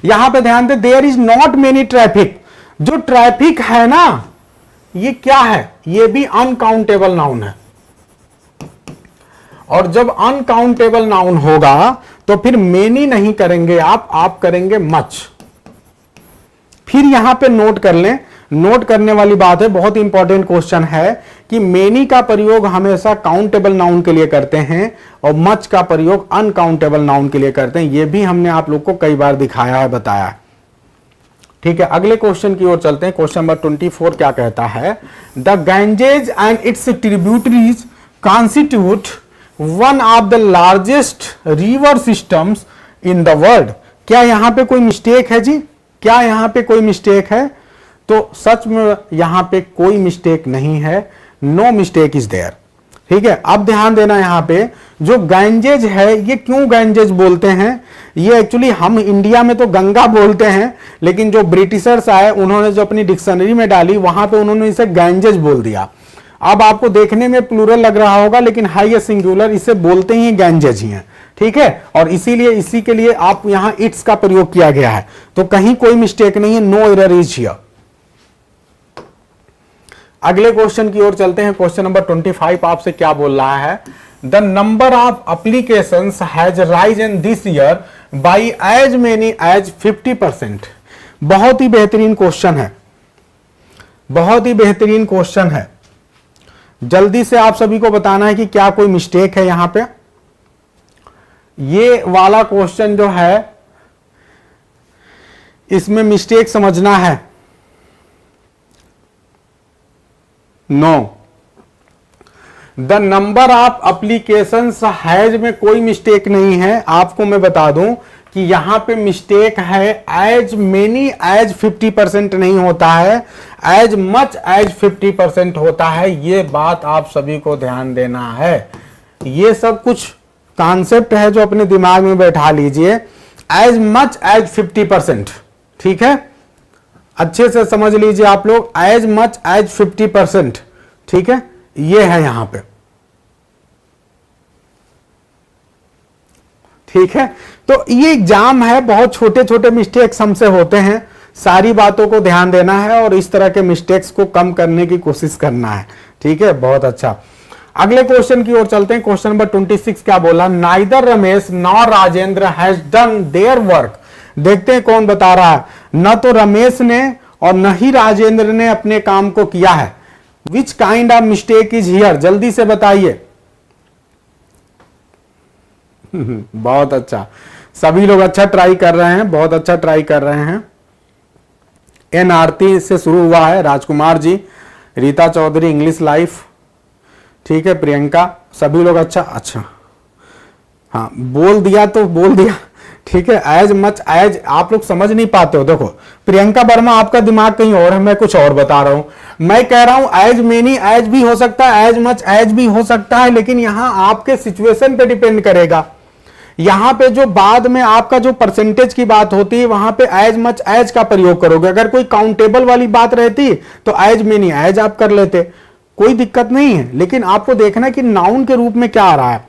यहां पे ध्यान दे, there is not many traffic. जो ट्रैफिक है ना ये क्या है? ये भी अनकाउंटेबल नाउन है और जब अनकाउंटेबल नाउन होगा तो फिर मेनी नहीं करेंगे आप करेंगे मच। फिर यहां पे नोट कर लें, नोट करने वाली बात है, बहुत इंपॉर्टेंट क्वेश्चन है कि मेनी का प्रयोग हमेशा काउंटेबल नाउन के लिए करते हैं और मच का प्रयोग अनकाउंटेबल नाउन के लिए करते हैं। यह भी हमने आप लोग को कई बार दिखाया है, बताया है। ठीक है, अगले क्वेश्चन की ओर चलते हैं। क्वेश्चन नंबर 24 क्या कहता है? The Ganges and it's tributaries constitute one of the largest river systems in the world. क्या यहां पे कोई मिस्टेक है जी? क्या यहां पे कोई मिस्टेक है? तो सच में यहां पे कोई मिस्टेक नहीं है, नो मिस्टेक इज देयर। ठीक है, अब ध्यान देना, यहां पे जो गैंजेज है ये क्यों गैंजेज बोलते हैं? ये एक्चुअली हम इंडिया में तो गंगा बोलते हैं, लेकिन जो ब्रिटिशर्स आए उन्होंने जो अपनी डिक्शनरी में डाली वहां पे उन्होंने इसे गैंजेज बोल दिया। अब आपको देखने में प्लूरल लग रहा होगा लेकिन है ये सिंगुलर, इसे बोलते ही गैंजेज ही हैं। ठीक है, और इसीलिए इसी के लिए आप यहां इट्स का प्रयोग किया गया है, तो कहीं कोई मिस्टेक नहीं है, नो एरर इज हियर। अगले क्वेश्चन की ओर चलते हैं। क्वेश्चन नंबर 25 आपसे क्या बोल रहा है? The number of applications has rise in this year by as many as 50%। बहुत ही बेहतरीन क्वेश्चन है, बहुत ही बेहतरीन क्वेश्चन है। जल्दी से आप सभी को बताना है कि क्या कोई मिस्टेक है यहां पे। ये वाला क्वेश्चन जो है इसमें मिस्टेक समझना है। No, the number of applications has में कोई मिस्टेक नहीं है। आपको मैं बता दूं कि यहां पे मिस्टेक है एज मेनी एज 50% नहीं होता है, एज मच एज 50% होता है। ये बात आप सभी को ध्यान देना है। ये सब कुछ कॉन्सेप्ट है जो अपने दिमाग में बैठा लीजिए। एज मच एज 50%, ठीक है, अच्छे से समझ लीजिए आप लोग। एज मच एज 50%, ठीक है, ये है यहां पे, ठीक है। तो ये एग्जाम है, बहुत छोटे छोटे मिस्टेक्स हमसे होते हैं, सारी बातों को ध्यान देना है और इस तरह के मिस्टेक्स को कम करने की कोशिश करना है, ठीक है। बहुत अच्छा, अगले क्वेश्चन की ओर चलते हैं। क्वेश्चन नंबर 26 क्या बोला? Neither Ramesh nor Rajendra has done their work. देखते हैं कौन बता रहा है। न तो रमेश ने और न ही राजेंद्र ने अपने काम को किया है। Which kind of mistake is here? जल्दी से बताइए। बहुत अच्छा, सभी लोग अच्छा ट्राई कर रहे हैं, बहुत अच्छा ट्राई कर रहे हैं। एन आरती से शुरू हुआ है, राजकुमार जी, रीता चौधरी, इंग्लिश लाइफ, ठीक है, प्रियंका, सभी लोग अच्छा अच्छा हाँ बोल दिया तो बोल दिया, ठीक है। एज मच एज आप लोग समझ नहीं पाते हो। देखो प्रियंका वर्मा, आपका दिमाग कहीं और है, मैं कुछ और बता रहा हूं। मैं कह रहा हूं एज मेनी एज भी हो सकता है, एज मच एज भी हो सकता है, लेकिन यहां आपके सिचुएशन पे डिपेंड करेगा। यहां पे जो बाद में आपका जो परसेंटेज की बात होती है वहां पे एज मच एज का प्रयोग करोगे। अगर कोई काउंटेबल वाली बात रहती तो एज मेनी एज आप कर लेते, कोई दिक्कत नहीं है। लेकिन आपको देखना कि नाउन के रूप में क्या आ रहा है।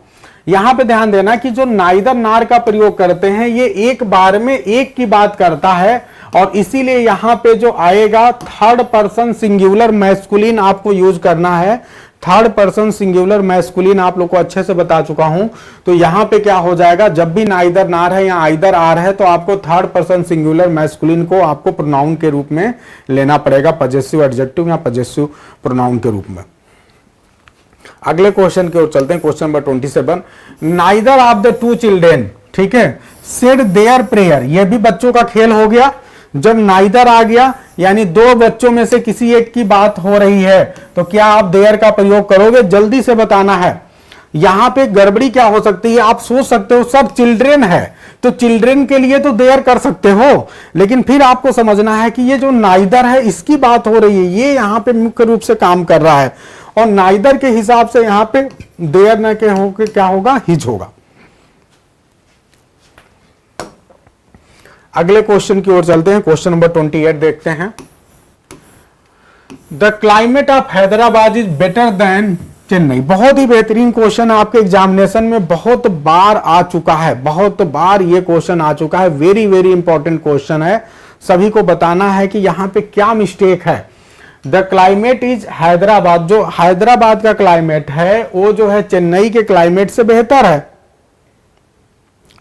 यहां पे ध्यान देना कि जो नाइदर नार का प्रयोग करते हैं ये एक बार में एक की बात करता है, और इसीलिए यहां पे जो आएगा थर्ड पर्सन सिंगुलर मैस्कुलिन आपको यूज करना है। थर्ड पर्सन सिंगुलर मैस्कुलिन आप लोग को अच्छे से बता चुका हूं। तो यहां पे क्या हो जाएगा, जब भी नाइदर नार है या आइदर आर है तो आपको थर्ड पर्सन सिंगुलर मैस्कुलिन को आपको प्रोनाउन के रूप में लेना पड़ेगा, पजेसिव एडजेक्टिव या पजेसिव प्रोनाउन के रूप में। अगले क्वेश्चन की ओर चलते हैं। Question number 27, neither of the to children, ठीक है, सेड देयर प्रेयर। यह भी बच्चों का खेल हो गया। जब नाइदर आ गया यानी दो बच्चों में से किसी एक की बात हो रही है तो क्या आप देयर का प्रयोग करोगे? जल्दी से बताना है। यहां पे गड़बड़ी क्या हो सकती है, आप सोच सकते हो सर चिल्ड्रेन है तो चिल्ड्रेन के लिए तो देयर कर सकते हो, लेकिन फिर आपको समझना है कि ये जो नाइदर है इसकी बात हो रही है, ये यहां पे मुख्य रूप से काम कर रहा है, और नाइदर के हिसाब से यहां पे देयर न के होके क्या होगा, हिज होगा। अगले क्वेश्चन की ओर चलते हैं। क्वेश्चन नंबर 28 देखते हैं। The climate of Hyderabad is better then Chennai. बहुत ही बेहतरीन क्वेश्चन आपके एग्जामिनेशन में बहुत बार आ चुका है, बहुत बार ये क्वेश्चन आ चुका है। वेरी वेरी इंपॉर्टेंट क्वेश्चन है, सभी को बताना है कि यहां पे क्या मिस्टेक है। द क्लाइमेट इज हैदराबाद, जो हैदराबाद का क्लाइमेट है वो जो है चेन्नई के क्लाइमेट से बेहतर है,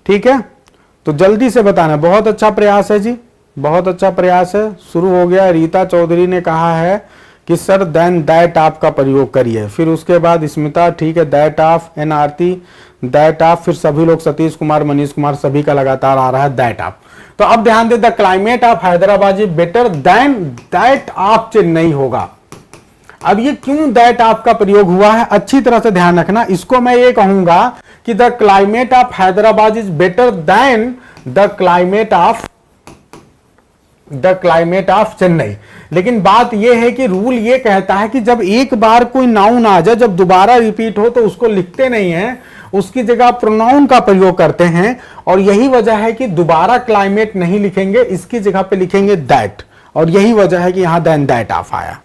ठीक है। तो जल्दी से बताना। बहुत अच्छा प्रयास है जी, बहुत अच्छा प्रयास है। शुरू हो गया। रीता चौधरी ने कहा है कि सर देन दैट ऑफ का प्रयोग करिए, फिर उसके बाद स्मिता, ठीक है, that of, an Aarti that of, फिर सभी लोग, सतीश कुमार, मनीष कुमार, सभी का लगातार आ रहा है दैट ऑफ। तो अब ध्यान दे, the climate of Hyderabad is better than that of Chennai होगा। अब ये क्यों दैट ऑफ का प्रयोग हुआ है, अच्छी तरह से ध्यान रखना। इसको मैं ये कहूंगा कि the climate of Hyderabad is better then the climate of Chennai. लेकिन बात यह है कि रूल ये कहता है कि जब एक बार कोई नाउन आ जाए, जब दोबारा रिपीट हो तो उसको लिखते नहीं है, उसकी जगह प्रोनाउन का प्रयोग करते हैं। और यही वजह है कि दोबारा क्लाइमेट नहीं लिखेंगे, इसकी जगह पे लिखेंगे दैट, और यही वजह है कि यहां देन दैट ऑफ आया।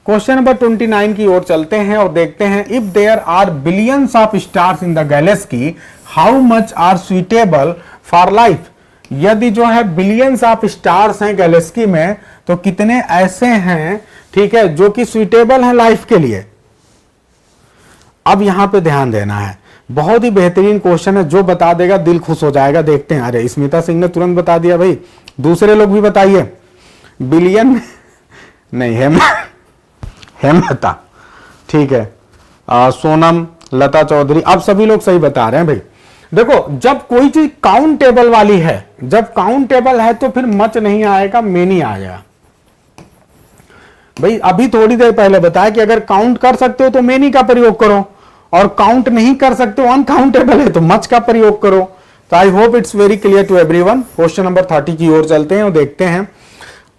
क्वेश्चन नंबर 29 की ओर चलते हैं और देखते हैं। If there are billions of stars in the galaxy, how much are suitable for life. यदि जो है बिलियंस ऑफ स्टार्स हैं गैलेक्सी में तो कितने ऐसे हैं, ठीक है, जो कि सुइटेबल हैं लाइफ के लिए। अब यहां पे ध्यान देना है, बहुत ही बेहतरीन क्वेश्चन है, जो बता देगा दिल खुश हो जाएगा। देखते हैं। अरे स्मिता सिंह ने तुरंत बता दिया भाई, दूसरे लोग भी बताइए। बिलियन नहीं है, हेमलता, ठीक है, सोनम, लता चौधरी, अब सभी लोग सही बता रहे हैं भाई। देखो जब कोई चीज काउंटेबल वाली है, जब काउंटेबल है तो फिर मच नहीं आएगा, मेनी आएगा। भाई अभी थोड़ी देर पहले बताया कि अगर काउंट कर सकते हो तो मेनी का प्रयोग करो, और काउंट नहीं कर सकते हो, अनकाउंटेबल है, तो मच का प्रयोग करो। तो I hope it's very clear to everyone. Question number 30 की ओर चलते हैं और देखते हैं।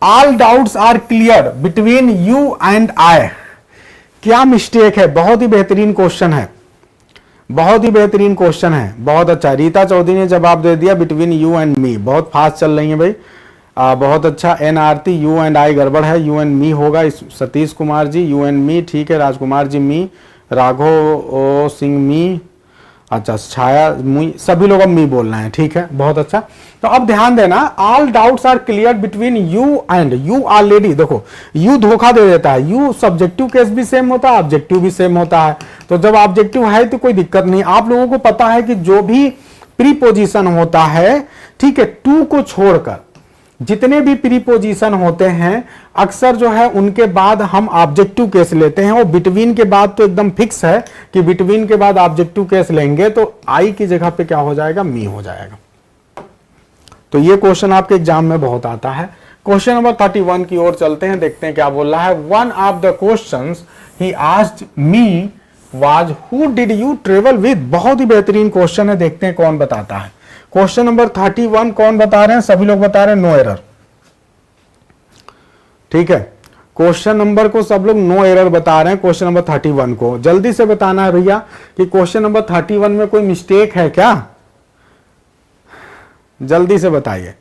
All doubts are clear between you and I. क्या मिस्टेक है? बहुत ही बेहतरीन क्वेश्चन है, बहुत ही बेहतरीन क्वेश्चन है, बहुत अच्छा। रीता चौधरी ने जवाब दे दिया बिटवीन यू एंड मी। बहुत फास्ट चल रही है भाई, बहुत अच्छा। An Aarti, you and I गड़बड़ है, यू एंड मी होगा। Satish Kumar ji you and me, ठीक है। राजकुमार जी मी, राघव सिंह मी, अच्छा। छाया मी, सभी लोग अब मी बोल रहे हैं, ठीक है, बहुत अच्छा। तो अब ध्यान देना, all doubts are clear between you and. You already, देखो यू धोखा दे देता है। यू सब्जेक्टिव केस भी सेम होता है, ऑब्जेक्टिव भी सेम होता है। तो जब ऑब्जेक्टिव है तो कोई दिक्कत नहीं। आप लोगों को पता है कि जो भी प्रीपोजिशन होता है, ठीक है, टू को छोड़कर जितने भी प्रीपोजिशन होते हैं अक्सर जो है उनके बाद हम ऑब्जेक्टिव केस लेते हैं। और बिटवीन के बाद तो एकदम फिक्स है कि बिटवीन के बाद ऑब्जेक्टिव केस लेंगे तो आई की जगह पे क्या हो जाएगा? मी हो जाएगा। तो ये क्वेश्चन आपके एग्जाम में बहुत आता है। क्वेश्चन नंबर 31 की ओर चलते हैं, देखते हैं क्या बोल रहा है। One of the questions he asked me was who did you travel with. बहुत ही बेहतरीन क्वेश्चन है, देखते हैं कौन बताता है। क्वेश्चन नंबर 31 कौन बता रहे हैं? सभी लोग बता रहे हैं नो एरर, ठीक है। क्वेश्चन नंबर को सब लोग नो एरर बता रहे हैं। क्वेश्चन नंबर 31 को जल्दी से बताना है भैया कि क्वेश्चन नंबर 31 में कोई मिस्टेक है क्या? जल्दी से बताइए।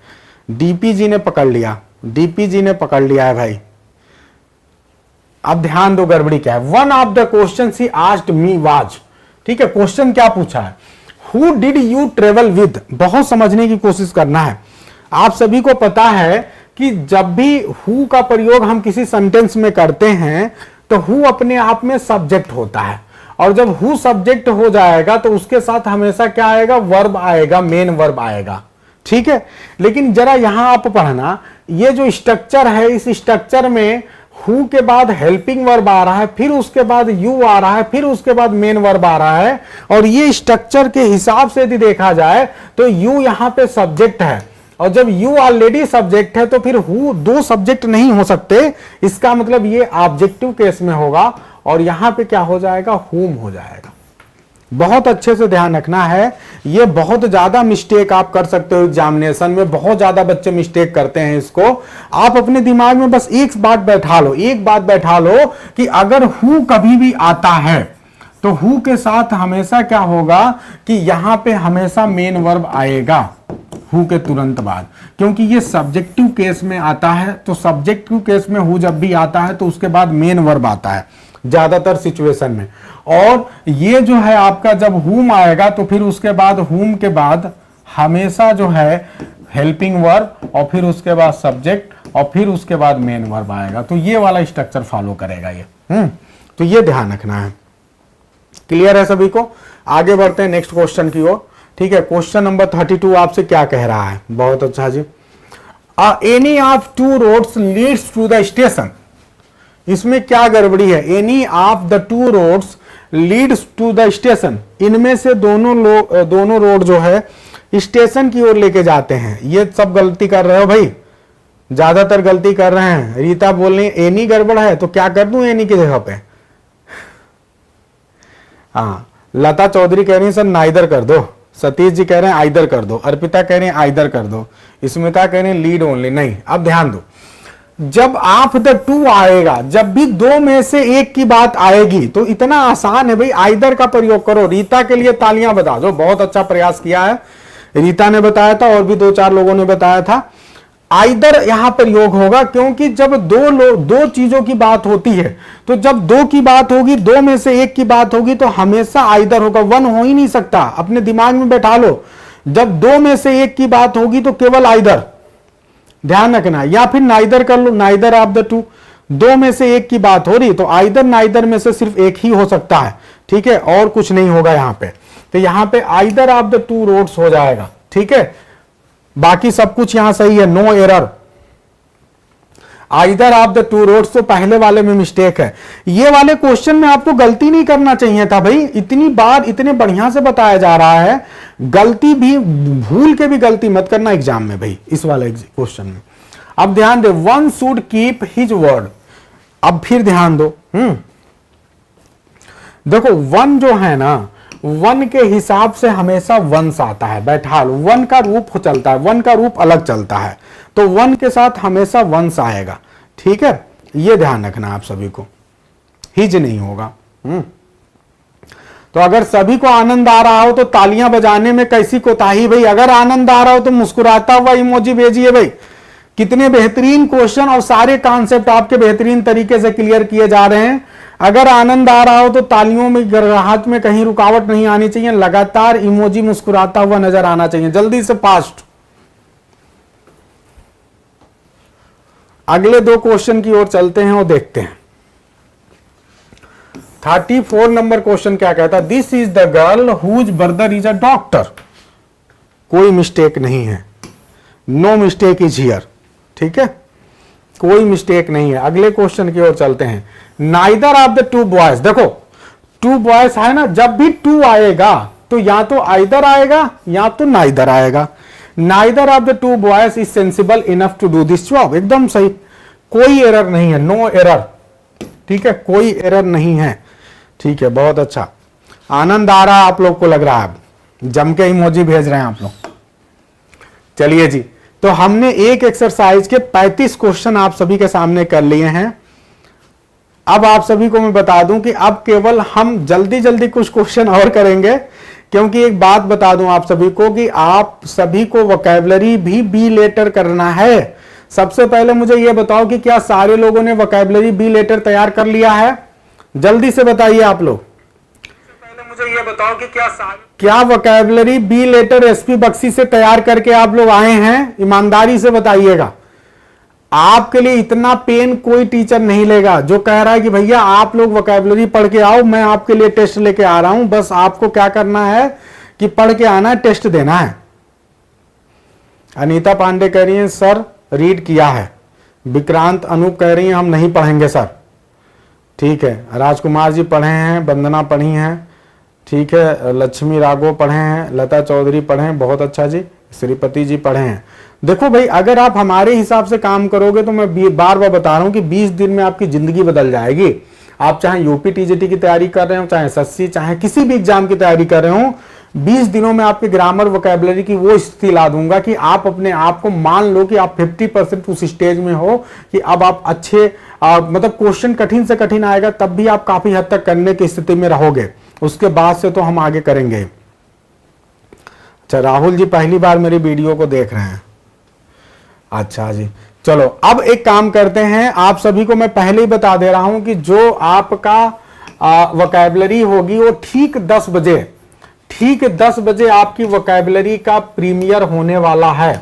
डीपी जी ने पकड़ लिया, डीपी जी ने पकड़ लिया है भाई। अब ध्यान दो गड़बड़ी क्या है। One of the question he asked me was, ठीक है। क्वेश्चन क्या पूछा है? Who did you travel with. बहुत समझने की कोशिश करना है। आप सभी को पता है कि जब भी हु का प्रयोग हम किसी सेंटेंस में करते हैं तो हु अपने आप में सब्जेक्ट होता है, और जब हु सब्जेक्ट हो जाएगा तो उसके साथ हमेशा क्या आएगा? वर्ब आएगा, मेन वर्ब आएगा, ठीक है। लेकिन जरा यहां आप पढ़ना, ये जो स्ट्रक्चर है, इस स्ट्रक्चर में हु के बाद हेल्पिंग वर्ब आ रहा है, फिर उसके बाद यू आ रहा है, फिर उसके बाद मेन वर्ब आ रहा है। और ये स्ट्रक्चर के हिसाब से यदि देखा जाए तो यू यहां पे सब्जेक्ट है, और जब यू ऑलरेडी सब्जेक्ट है तो फिर हु दो सब्जेक्ट नहीं हो सकते। इसका मतलब ये ऑब्जेक्टिव केस में होगा, और यहां पे क्या हो जाएगा? हुम हो जाएगा। बहुत अच्छे से ध्यान रखना है। ये बहुत ज्यादा मिस्टेक आप कर सकते हो एग्जामिनेशन में, बहुत ज्यादा बच्चे मिस्टेक करते हैं इसको। आप अपने दिमाग में बस एक बात बैठा लो, एक बात बैठा लो कि अगर हु कभी भी आता है तो हु के साथ हमेशा क्या होगा कि यहां पे हमेशा मेन वर्ब आएगा हु के तुरंत बाद, क्योंकि ये सब्जेक्टिव केस में आता है। तो सब्जेक्टिव केस में हु जब भी आता है तो उसके बाद मेन वर्ब आता है ज्यादातर सिचुएशन में। और ये जो है आपका जब हुम आएगा तो फिर उसके बाद हुम के बाद हमेशा जो है हेल्पिंग वर्ब, और फिर उसके बाद सब्जेक्ट, और फिर उसके बाद मेन वर्ब आएगा। तो ये वाला स्ट्रक्चर फॉलो करेगा ये। तो ये ध्यान रखना है। क्लियर है सभी को? आगे बढ़ते हैं नेक्स्ट क्वेश्चन की ओर, ठीक है। क्वेश्चन नंबर 32 आपसे क्या कह रहा है? बहुत अच्छा जी। Any of two roads leads to the station. इसमें क्या गड़बड़ी है? Any of the two roads leads to the station. इनमें से दोनों रोड जो है स्टेशन की ओर लेके जाते हैं। ये सब गलती कर रहे हो भाई, ज्यादातर गलती कर रहे हैं। रीता बोल रही है एनी गड़बड़ है, तो क्या कर दूं एनी की जगह पे? हाँ, लता चौधरी कह रही है सर नाइदर कर दो, सतीश जी कह रहे हैं आइदर कर दो, अर्पिता कह रहे हैं आइदर कर दो, स्मिता कह रहे हैं लीड ओनली। नहीं, अब ध्यान दो, जब आप द टू आएगा, जब भी दो में से एक की बात आएगी तो इतना आसान है भाई, आइदर का प्रयोग करो। रीता के लिए तालियां बजा दो, बहुत अच्छा प्रयास किया है। रीता ने बताया था और भी 2-4 लोगों ने बताया था। आइदर यहां प्रयोग होगा, क्योंकि जब दो चीजों की बात होती है तो जब दो की बात होगी, दो में से एक की बात होगी तो हमेशा आइदर होगा, वन हो ही नहीं सकता। अपने दिमाग में बैठा लो, जब दो में से एक की बात होगी तो केवल आइदर, ध्यान रखना। या फिर नाइदर कर लो, नाइदर ऑफ द टू। दो में से एक की बात हो रही तो आइदर नाइदर में से सिर्फ एक ही हो सकता है, ठीक है, और कुछ नहीं होगा यहां पे। तो यहां पे either of the two roads हो जाएगा, ठीक है। बाकी सब कुछ यहां सही है, no error. Either of the two roads तो पहले वाले में मिस्टेक है। ये वाले क्वेश्चन में आपको गलती नहीं करना चाहिए था भाई, इतनी बार इतने बढ़िया से बताया जा रहा है, गलती भी भूल के भी गलती मत करना एग्जाम में भाई, इस वाले क्वेश्चन में। अब ध्यान दे, one should keep his word. अब फिर ध्यान दो, देखो वन जो है ना, वन के हिसाब से हमेशा वंश आता है, बैठा लो, वन का रूप चलता है, वन का रूप अलग चलता है, तो वन के साथ हमेशा वंश आएगा, ठीक है, ये ध्यान रखना आप सभी को, हिज नहीं होगा। तो अगर सभी को आनंद आ रहा हो तो तालियां बजाने में कैसी कोताही भाई, अगर आनंद आ रहा हो तो मुस्कुराता हुआ इमोजी भेजिए भाई। कितने बेहतरीन क्वेश्चन और सारे कॉन्सेप्ट आपके बेहतरीन तरीके से क्लियर किए जा रहे हैं। अगर आनंद आ रहा हो तो तालियों में, गड़गड़ाहट में कहीं रुकावट नहीं आनी चाहिए, लगातार इमोजी मुस्कुराता हुआ नजर आना चाहिए। जल्दी से फास्ट अगले 2 क्वेश्चन की ओर चलते हैं और देखते हैं। 34 नंबर क्वेश्चन क्या कहता है, this is the girl whose brother is a doctor. कोई मिस्टेक नहीं है, नो मिस्टेक इज हियर, ठीक है, कोई मिस्टेक नहीं है। अगले क्वेश्चन की ओर चलते हैं। नाइदर ऑफ द 2 बॉयज, देखो 2 बॉयज है ना, जब भी 2 आएगा तो या तो आइदर आएगा या तो नाइदर आएगा। Neither of the 2 boys is sensible enough to do this job, एकदम सही, कोई एरर नहीं है, नो एरर, ठीक है, कोई एरर नहीं है, ठीक है, बहुत अच्छा। आनंद आ रहा है आप लोग को, लग रहा है, जम के इमोजी भेज रहे हैं आप लोग। चलिए जी, तो हमने एक एक्सरसाइज के 35 क्वेश्चन आप सभी के सामने कर लिए हैं। अब आप सभी को मैं बता दूं कि अब केवल हम जल्दी जल्दी कुछ क्वेश्चन और करेंगे, क्योंकि एक बात बता दूं आप सभी को कि आप सभी को वोकैबुलरी भी बी लेटर करना है। सबसे पहले मुझे यह बताओ कि क्या सारे लोगों ने वोकैबुलरी बी लेटर तैयार कर लिया है? जल्दी से बताइए आप लोग। पहले मुझे यह बताओ कि क्या vocabulary B letter SP Bakhshi से तैयार करके आप लोग आए हैं? ईमानदारी से बताइएगा। आपके लिए इतना पेन कोई टीचर नहीं लेगा जो कह रहा है कि भैया आप लोग वोकैबुलरी पढ़ के आओ, मैं आपके लिए टेस्ट लेके आ रहा हूं, बस आपको क्या करना है कि पढ़ के आना है, टेस्ट देना है। अनीता पांडे कह रही है सर रीड किया है। विक्रांत अनूप कह रही है हम नहीं पढ़ेंगे सर, ठीक है। राजकुमार जी पढ़े हैं, वंदना पढ़ी हैं, ठीक है। लक्ष्मी राघव पढ़े हैं, लता चौधरी पढ़े हैं, बहुत अच्छा जी। श्रीपति जी पढ़े हैं। देखो भाई, अगर आप हमारे हिसाब से काम करोगे तो मैं बार बार बता रहा हूं कि 20 दिन में आपकी जिंदगी बदल जाएगी। आप चाहे यूपी टीजीटी की तैयारी कर रहे हो, चाहे एसएससी, चाहे किसी भी एग्जाम की तैयारी कर रहे हो, 20 दिनों में आपके ग्रामर वोकैबुलरी की वो स्थिति ला दूंगा कि आप अपने आप को मान लो कि आप 50% उस स्टेज में हो कि अब आप अच्छे मतलब क्वेश्चन कठिन से कठिन आएगा तब भी आप काफी हद तक करने की स्थिति में रहोगे। उसके बाद से तो हम आगे करेंगे। अच्छा, राहुल जी पहली बार मेरी वीडियो को देख रहे हैं, अच्छा जी। चलो अब एक काम करते हैं, आप सभी को मैं पहले ही बता दे रहा हूं कि जो आपका वोकैबुलरी होगी वो ठीक 10 बजे आपकी वोकैबुलरी का प्रीमियर होने वाला है।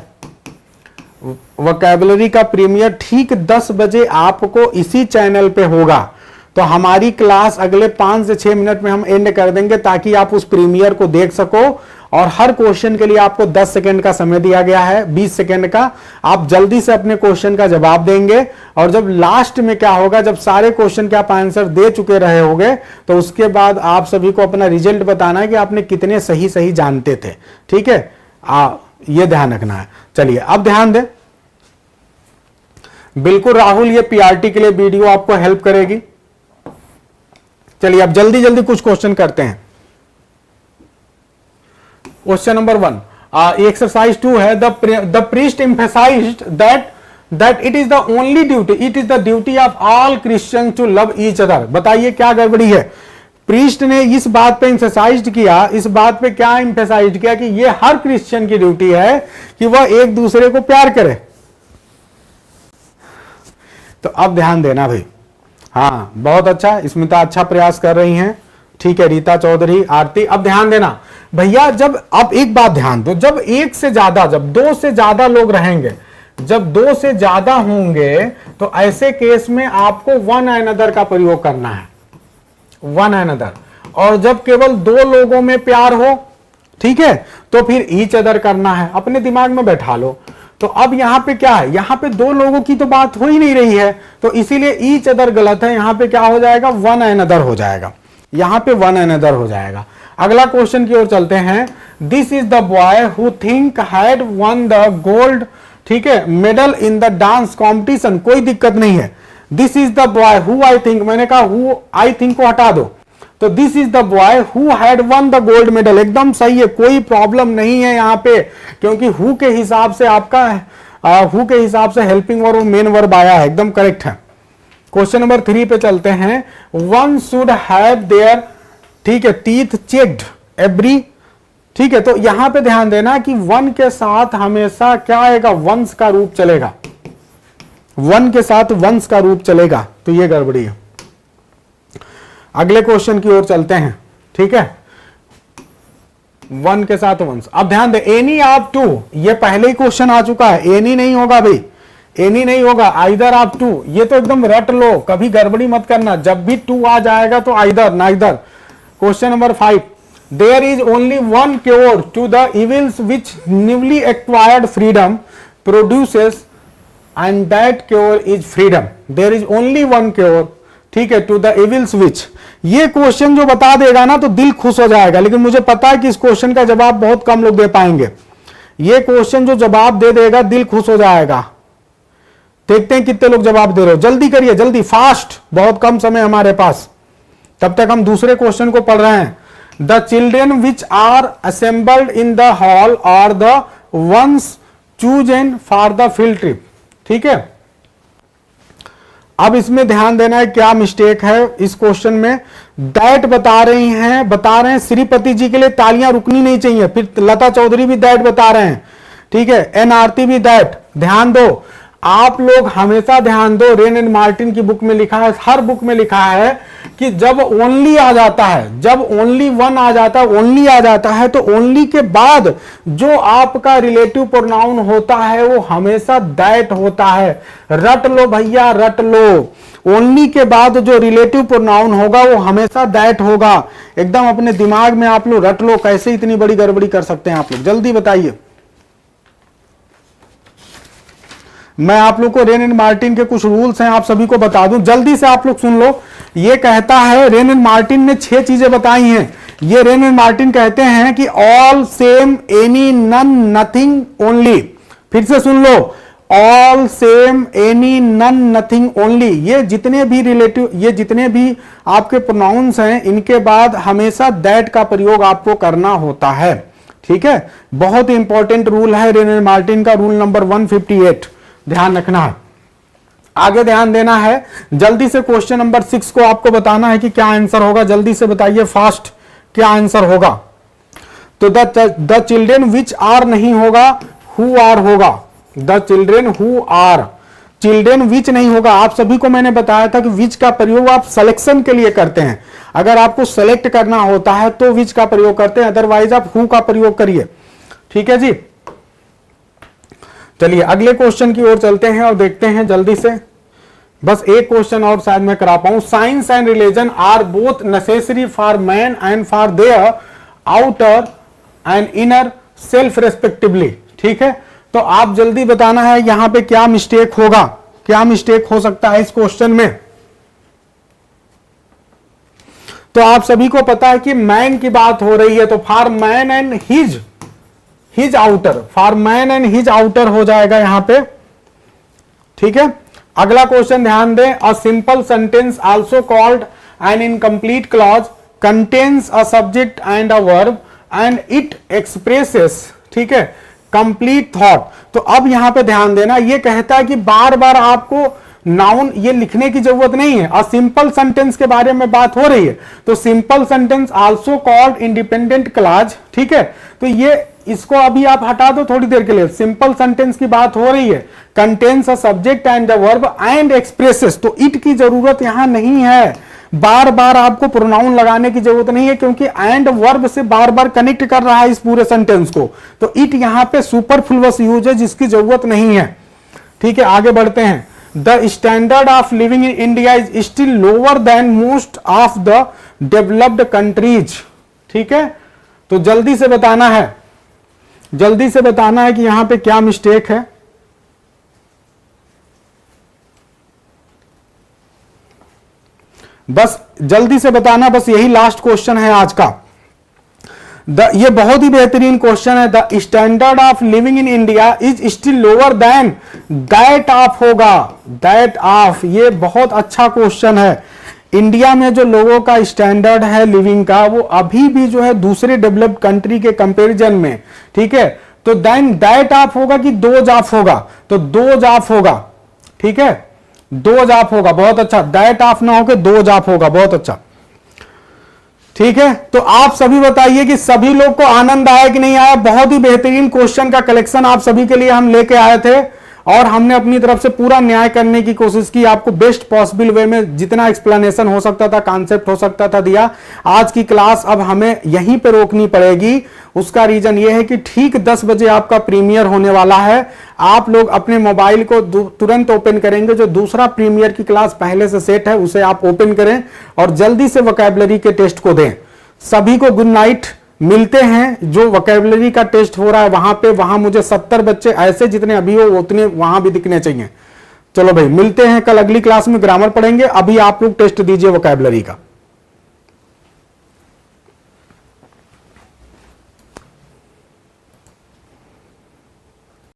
वोकैबुलरी का प्रीमियर ठीक 10 बजे आपको इसी चैनल पे होगा। तो हमारी क्लास अगले 5 से 6 मिनट में हम एंड कर देंगे ताकि आप उस प्रीमियर को देख सको। और हर क्वेश्चन के लिए आपको 10 सेकंड का समय दिया गया है, 20 सेकंड का। आप जल्दी से अपने क्वेश्चन का जवाब देंगे और जब लास्ट में क्या होगा, जब सारे क्वेश्चन के आप आंसर दे चुके रहे होंगे तो उसके बाद आप सभी को अपना रिजल्ट बताना है कि आपने कितने सही सही जानते थे, ठीक है। ये ध्यान रखना है। चलिए अब ध्यान दें। बिल्कुल राहुल, ये पीआरटी के लिए वीडियो आपको हेल्प करेगी। चलिए अब जल्दी जल्दी कुछ क्वेश्चन करते हैं। क्वेश्चन नंबर 1, एक्सरसाइज 2 है, the priest emphasized that it is the only duty, it is the duty of all Christian to love each other. बताइए क्या गड़बड़ी है? प्रीस्ट ने इस बात पे एम्फेसाइज्ड किया, इस बात पे क्या एम्फेसाइज्ड किया कि ये हर क्रिश्चियन की ड्यूटी है कि वह एक दूसरे को प्यार करे। तो अब ध्यान देना भाई। हाँ बहुत अच्छा, स्मिता अच्छा प्रयास कर रही हैं, ठीक है। रीता चौधरी, आरती, अब ध्यान देना भैया। जब अब एक बात ध्यान दो, जब 1 से ज्यादा, जब 2 से ज्यादा लोग रहेंगे, जब 2 से ज्यादा होंगे तो ऐसे केस में आपको वन अनदर का प्रयोग करना है, वन अनदर। और जब केवल 2 लोगों में प्यार हो, ठीक है, तो फिर ईच अदर करना है। अपने दिमाग में बैठा लो। तो अब यहां पे क्या है, यहां पे 2 लोगों की तो बात हो ही नहीं रही है, तो इसीलिए ईच अदर गलत है। यहां पे क्या हो जाएगा, वन अनदर हो जाएगा, यहां पे वन अनदर हो जाएगा। अगला क्वेश्चन की ओर चलते हैं। This is the boy who think had one the gold, ठीक है, medal in the dance competition. कोई दिक्कत नहीं है। This is the boy who I think, मैंने कहा हु आई थिंक को हटा दो, तो this is the boy who had one the gold medal, एकदम सही है, कोई प्रॉब्लम नहीं है यहां पे, क्योंकि हु के हिसाब से आपका हु के हिसाब से हेल्पिंग वर्ब और मेन वर्ब आया है, एकदम करेक्ट है। क्वेश्चन नंबर 3 पे चलते हैं। वन शुड हैव देयर, ठीक है, टीथ चेक्ड एवरी, ठीक है, तो यहां पे ध्यान देना कि वन के साथ हमेशा क्या आएगा, वंश का रूप चलेगा, वन के साथ वंश का रूप चलेगा, तो ये गड़बड़ी है। अगले क्वेश्चन की ओर चलते हैं, ठीक है, वन के साथ वंश। अब ध्यान दे, एनी ऑफ टू, ये पहले ही क्वेश्चन आ चुका है, एनी नहीं होगा भाई, एनी नहीं होगा, आइदर ऑफ टू, ये तो एकदम रट लो, कभी गड़बड़ी मत करना, जब भी टू आ जाएगा तो either neither. Question number 5, there is only one cure to the evils which newly acquired freedom produces and that cure is freedom, there is only one cure, ठीक है, टू द इविल्स विच। ये question जो बता देगा ना तो दिल खुश हो जाएगा, लेकिन मुझे पता है कि इस क्वेश्चन का जवाब बहुत कम लोग दे पाएंगे। ये क्वेश्चन जो जवाब दे देगा दिल खुश हो जाएगा। देखते हैं कितने लोग जवाब दे रहे हो, जल्दी करिए, जल्दी, फास्ट, बहुत कम समय हमारे पास, तब तक हम दूसरे क्वेश्चन को पढ़ रहे हैं। The children which are assembled in the hall are the ones chosen for the field trip, ठीक है। अब इसमें ध्यान देना है क्या मिस्टेक है इस क्वेश्चन में, दैट बता रहे हैं श्रीपति जी के लिए तालियां रुकनी नहीं चाहिए, फिर लता चौधरी भी दैट बता रहे हैं, ठीक है, एन आरती भी दैट, ध्यान दो, आप लोग हमेशा ध्यान दो, रेन एंड मार्टिन की बुक में लिखा है, हर बुक में लिखा है कि जब ओनली आ जाता है, जब ओनली वन आ जाता है, ओनली आ जाता है, तो ओनली के बाद जो आपका रिलेटिव प्रोनाउन होता है वो हमेशा दैट होता है। रट लो भैया, रट लो, ओनली के बाद जो रिलेटिव प्रोनाउन होगा वो हमेशा दैट होगा, एकदम अपने दिमाग में आप लोग रट लो। कैसे इतनी बड़ी गड़बड़ी कर सकते हैं आप लोग, जल्दी बताइए। मैं आप लोग को रेन एंड मार्टिन के कुछ रूल्स हैं, आप सभी को बता दूं, जल्दी से आप लोग सुन लो। ये कहता है, रेन एंड मार्टिन ने 6 चीजें बताई हैं। ये रेन एंड मार्टिन कहते हैं कि all, same, any, none, nothing, only. फिर से सुन लो, all, same, any, none, nothing, only. ये जितने भी रिलेटिव, ये जितने भी आपके प्रोनाउंस हैं, इनके बाद हमेशा दैट का प्रयोग आपको करना होता है, ठीक है। बहुत इंपॉर्टेंट रूल है रेन एंड मार्टिन का, रूल नंबर 158, ध्यान रखना है। आगे ध्यान देना है, जल्दी से क्वेश्चन नंबर 6 को आपको बताना है कि क्या आंसर होगा, जल्दी से बताइए फास्ट, क्या आंसर होगा। तो द चिल्ड्रेन विच आर नहीं होगा, हु आर होगा, the children who are, children which नहीं होगा। आप सभी को मैंने बताया था कि विच का प्रयोग आप सिलेक्शन के लिए करते हैं, अगर आपको सेलेक्ट करना होता है तो विच का प्रयोग करते हैं, अदरवाइज आप हु का प्रयोग करिए, ठीक है जी। चलिए अगले क्वेश्चन की ओर चलते हैं और देखते हैं जल्दी से, बस एक क्वेश्चन और शायद मैं करा पाऊं। Science and religion are both necessary for man and for their outer and inner self respectively, ठीक है। तो आप जल्दी बताना है यहां पे क्या मिस्टेक होगा, क्या मिस्टेक हो सकता है इस क्वेश्चन में। तो आप सभी को पता है कि मैन की बात हो रही है, तो for man and his outer, for man and his outer हो जाएगा यहां पे, ठीक है। अगला क्वेश्चन ध्यान दें, a simple sentence also called an incomplete clause contains a subject and a verb and it expresses, ठीक है, कंप्लीट थॉट। तो अब यहां पे ध्यान देना, ये कहता है कि बार बार आपको नाउन ये लिखने की जरूरत नहीं है, और सिंपल सेंटेंस के बारे में बात हो रही है, तो simple sentence also called independent clause, ठीक है। तो ये इसको अभी आप हटा दो थोड़ी देर के लिए, सिंपल सेंटेंस की बात हो रही है, contains a subject and the verb and expresses, तो इट की जरूरत यहां नहीं है, बार बार आपको प्रोनाउन लगाने की जरूरत नहीं है, क्योंकि एंड वर्ब से बार बार कनेक्ट कर रहा है इस पूरे सेंटेंस को, तो इट यहां पे सुपरफ्लुअस यूज है जिसकी जरूरत नहीं है, ठीक है। आगे बढ़ते हैं, the standard of living in India is still lower than most of the developed countries, ठीक है। तो जल्दी से बताना है, जल्दी से बताना है कि यहां पे क्या मिस्टेक है। बस जल्दी से बताना, बस यही लास्ट क्वेश्चन है आज का। ये बहुत ही बेहतरीन क्वेश्चन है। The standard of living in India is still lower than that of होगा, दैट ऑफ, ये बहुत अच्छा क्वेश्चन है। इंडिया में जो लोगों का स्टैंडर्ड है लिविंग का वो अभी भी जो है दूसरे डेवलप्ड कंट्री के कंपैरिजन में, ठीक है, तो देन दैट ऑफ होगा कि दोज ऑफ होगा, तो दोज ऑफ होगा, ठीक है, दोज ऑफ होगा, बहुत अच्छा, दैट ऑफ ना होकर दोज ऑफ होगा, बहुत अच्छा, ठीक है। तो आप सभी बताइए कि सभी लोग को आनंद आया कि नहीं आया। बहुत ही बेहतरीन क्वेश्चन का कलेक्शन आप सभी के लिए हम लेके आए थे और हमने अपनी तरफ से पूरा न्याय करने की कोशिश की, आपको बेस्ट पॉसिबल वे में जितना एक्सप्लेनेशन हो सकता था, कॉन्सेप्ट हो सकता था दिया। आज की क्लास अब हमें यहीं पे रोकनी पड़ेगी। उसका रीजन ये है कि ठीक 10 बजे आपका प्रीमियर होने वाला है। आप लोग अपने मोबाइल को तुरंत ओपन करेंगे, जो दूसरा प्रीमियर की क्लास पहले से सेट है उसे आप ओपन करें और जल्दी से वोकैबुलरी के टेस्ट को दें। सभी को गुड नाइट। मिलते हैं जो वोकैबुलरी का टेस्ट हो रहा है वहां पे, वहां मुझे 70 बच्चे ऐसे जितने अभी हो उतने वहां भी दिखने चाहिए। चलो भाई मिलते हैं कल अगली क्लास में, ग्रामर पढ़ेंगे। अभी आप लोग टेस्ट दीजिए वोकैबुलरी का।